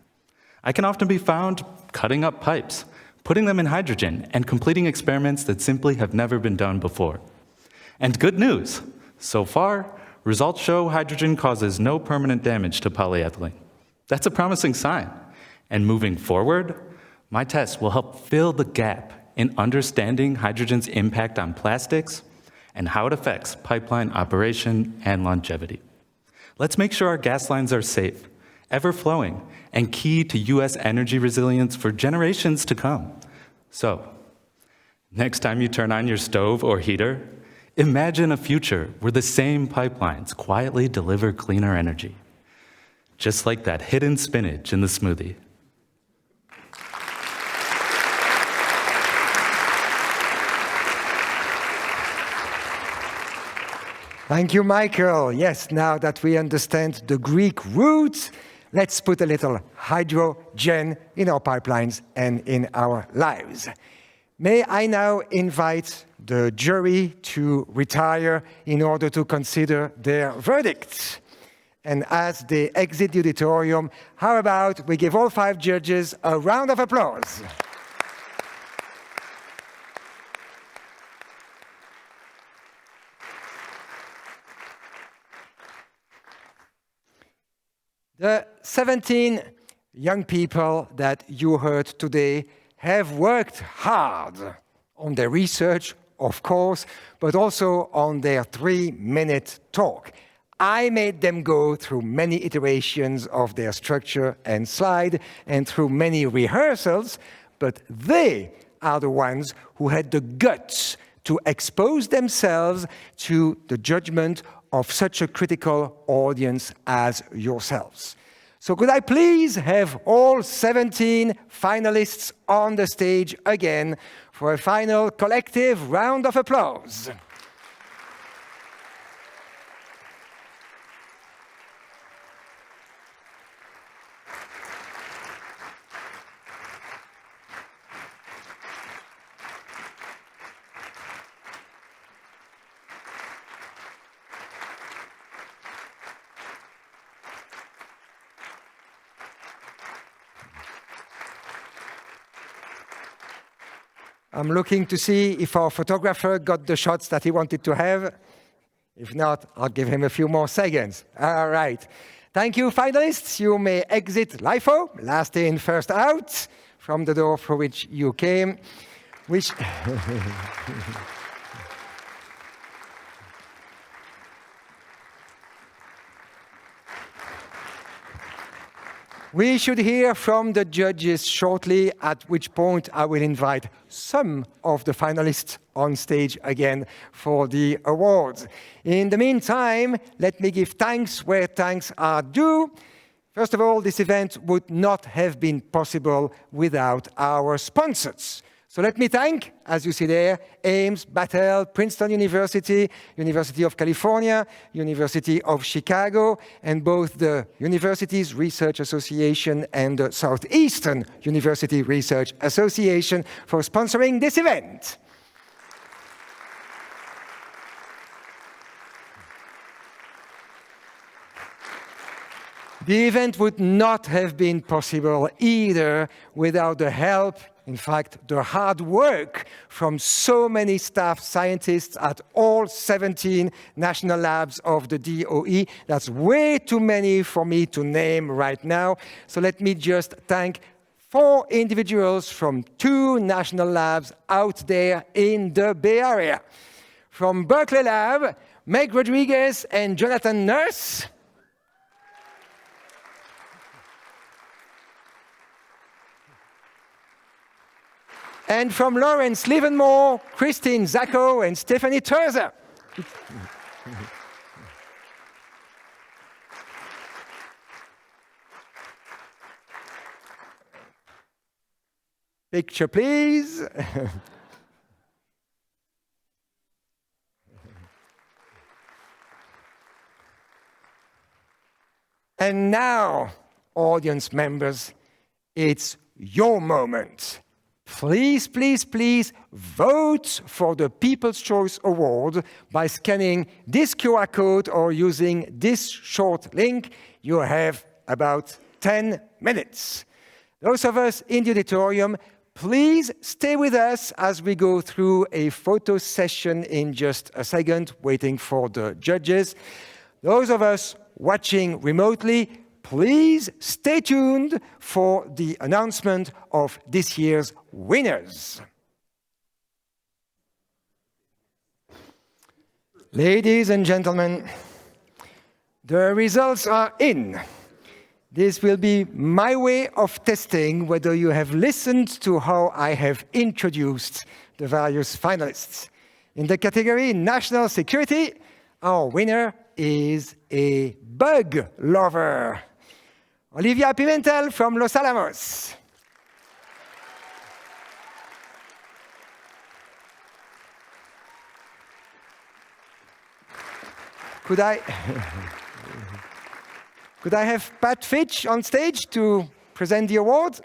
I can often be found cutting up pipes, putting them in hydrogen, and completing experiments that simply have never been done before. And good news, so far, results show hydrogen causes no permanent damage to polyethylene. That's a promising sign. And moving forward, my tests will help fill the gap in understanding hydrogen's impact on plastics and how it affects pipeline operation and longevity. Let's make sure our gas lines are safe, ever-flowing, and key to US energy resilience for generations to come. So, next time you turn on your stove or heater, imagine a future where the same pipelines quietly deliver cleaner energy, just like that hidden spinach in the smoothie. Thank you, Michael. Yes, now that we understand the Greek roots, let's put a little hydrogen in our pipelines and in our lives. May I now invite the jury to retire in order to consider their verdicts. And as they exit the auditorium, how about we give all 5 judges a round of applause? The 17 young people that you heard today have worked hard on their research, of course, but also on their 3-minute talk. I made them go through many iterations of their structure and slide and through many rehearsals, but they are the ones who had the guts to expose themselves to the judgment of such a critical audience as yourselves. So could I please have all 17 finalists on the stage again for a final collective round of applause. I'm looking to see if our photographer got the shots that he wanted to have. If not, I'll give him a few more seconds. All right. Thank you, finalists. You may exit LIFO, last in, first out, from the door through which you came. We should hear from the judges shortly, at which point I will invite some of the finalists on stage again for the awards. In the meantime, let me give thanks where thanks are due. First of all, this event would not have been possible without our sponsors. So let me thank, as you see there, Ames, Battelle, Princeton University, University of California, University of Chicago, and both the Universities Research Association and the Southeastern University Research Association for sponsoring this event. The event would not have been possible either without the help, in fact, the hard work from so many staff scientists at all 17 national labs of the DOE. That's way too many for me to name right now. So let me just thank 4 individuals from 2 national labs out there in the Bay Area. From Berkeley Lab, Meg Rodriguez and Jonathan Nurse. And from Lawrence Livermore, Christine Zacco, and Stephanie Terza. Picture, please. And now, audience members, it's your moment. Please, please, please vote for the People's Choice Award by scanning this QR code or using this short link. You have about 10 minutes. Those of us in the auditorium, please stay with us as we go through a photo session in just a second, waiting for the judges. Those of us watching remotely, please stay tuned for the announcement of this year's winners. Ladies and gentlemen, the results are in. This will be my way of testing whether you have listened to how I have introduced the various finalists. In the category National Security, our winner is a bug lover. Olivia Pimentel from Los Alamos. Could I have Pat Fitch on stage to present the award?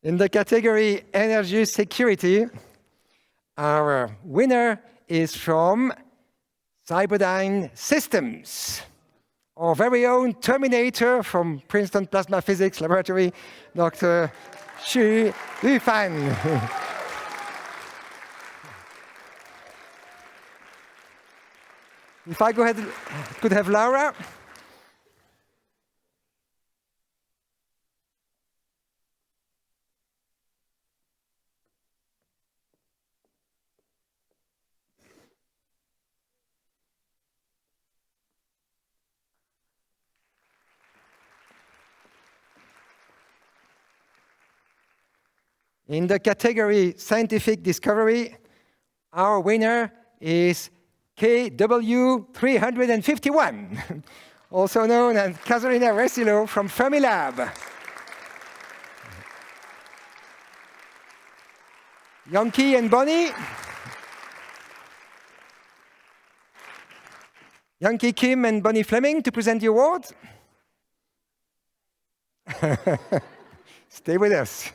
In the category Energy Security, our winner is from Cyberdyne Systems. our very own Terminator from Princeton Plasma Physics Laboratory, Dr. Xu Yufan. If I could have Laura. In the category Scientific Discovery, our winner is KW351, also known as Casalina Resilo from Fermilab. Yankee and Bonnie. Yankee Kim and Bonnie Fleming to present the award. Stay with us.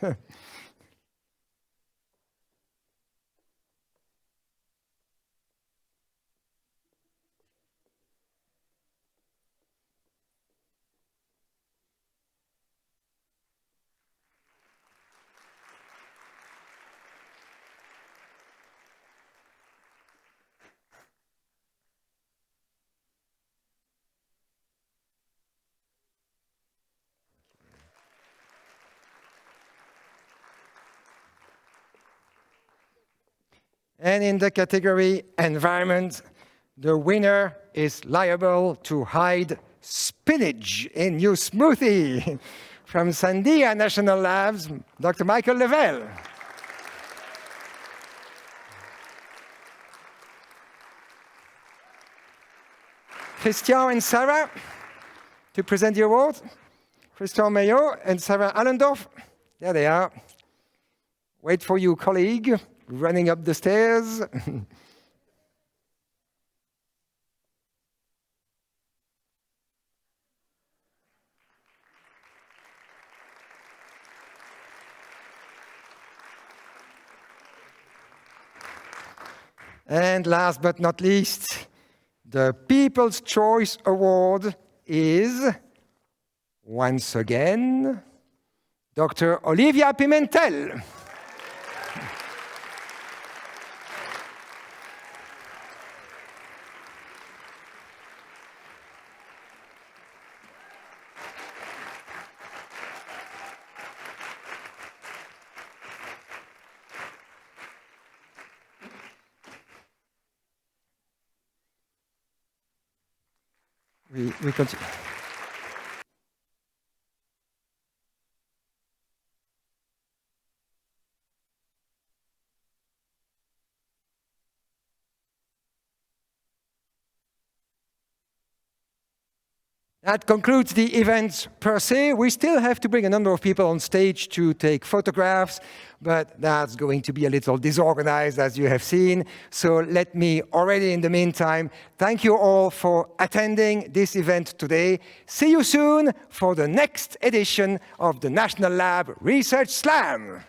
And in the category Environment, the winner is liable to hide spinach in your smoothie. From Sandia National Labs, Dr. Michael Lavelle. Christian and Sarah to present the award. Christian Maillot and Sarah Allendorf. There they are. Wait for you, colleague. Running up the stairs. And last but not least, the People's Choice Award is, once again, Dr. Olivia Pimentel. We continue. That concludes the event per se. We still have to bring a number of people on stage to take photographs, but that's going to be a little disorganized, as you have seen. So let me already, in the meantime, thank you all for attending this event today. See you soon for the next edition of the National Lab Research Slam.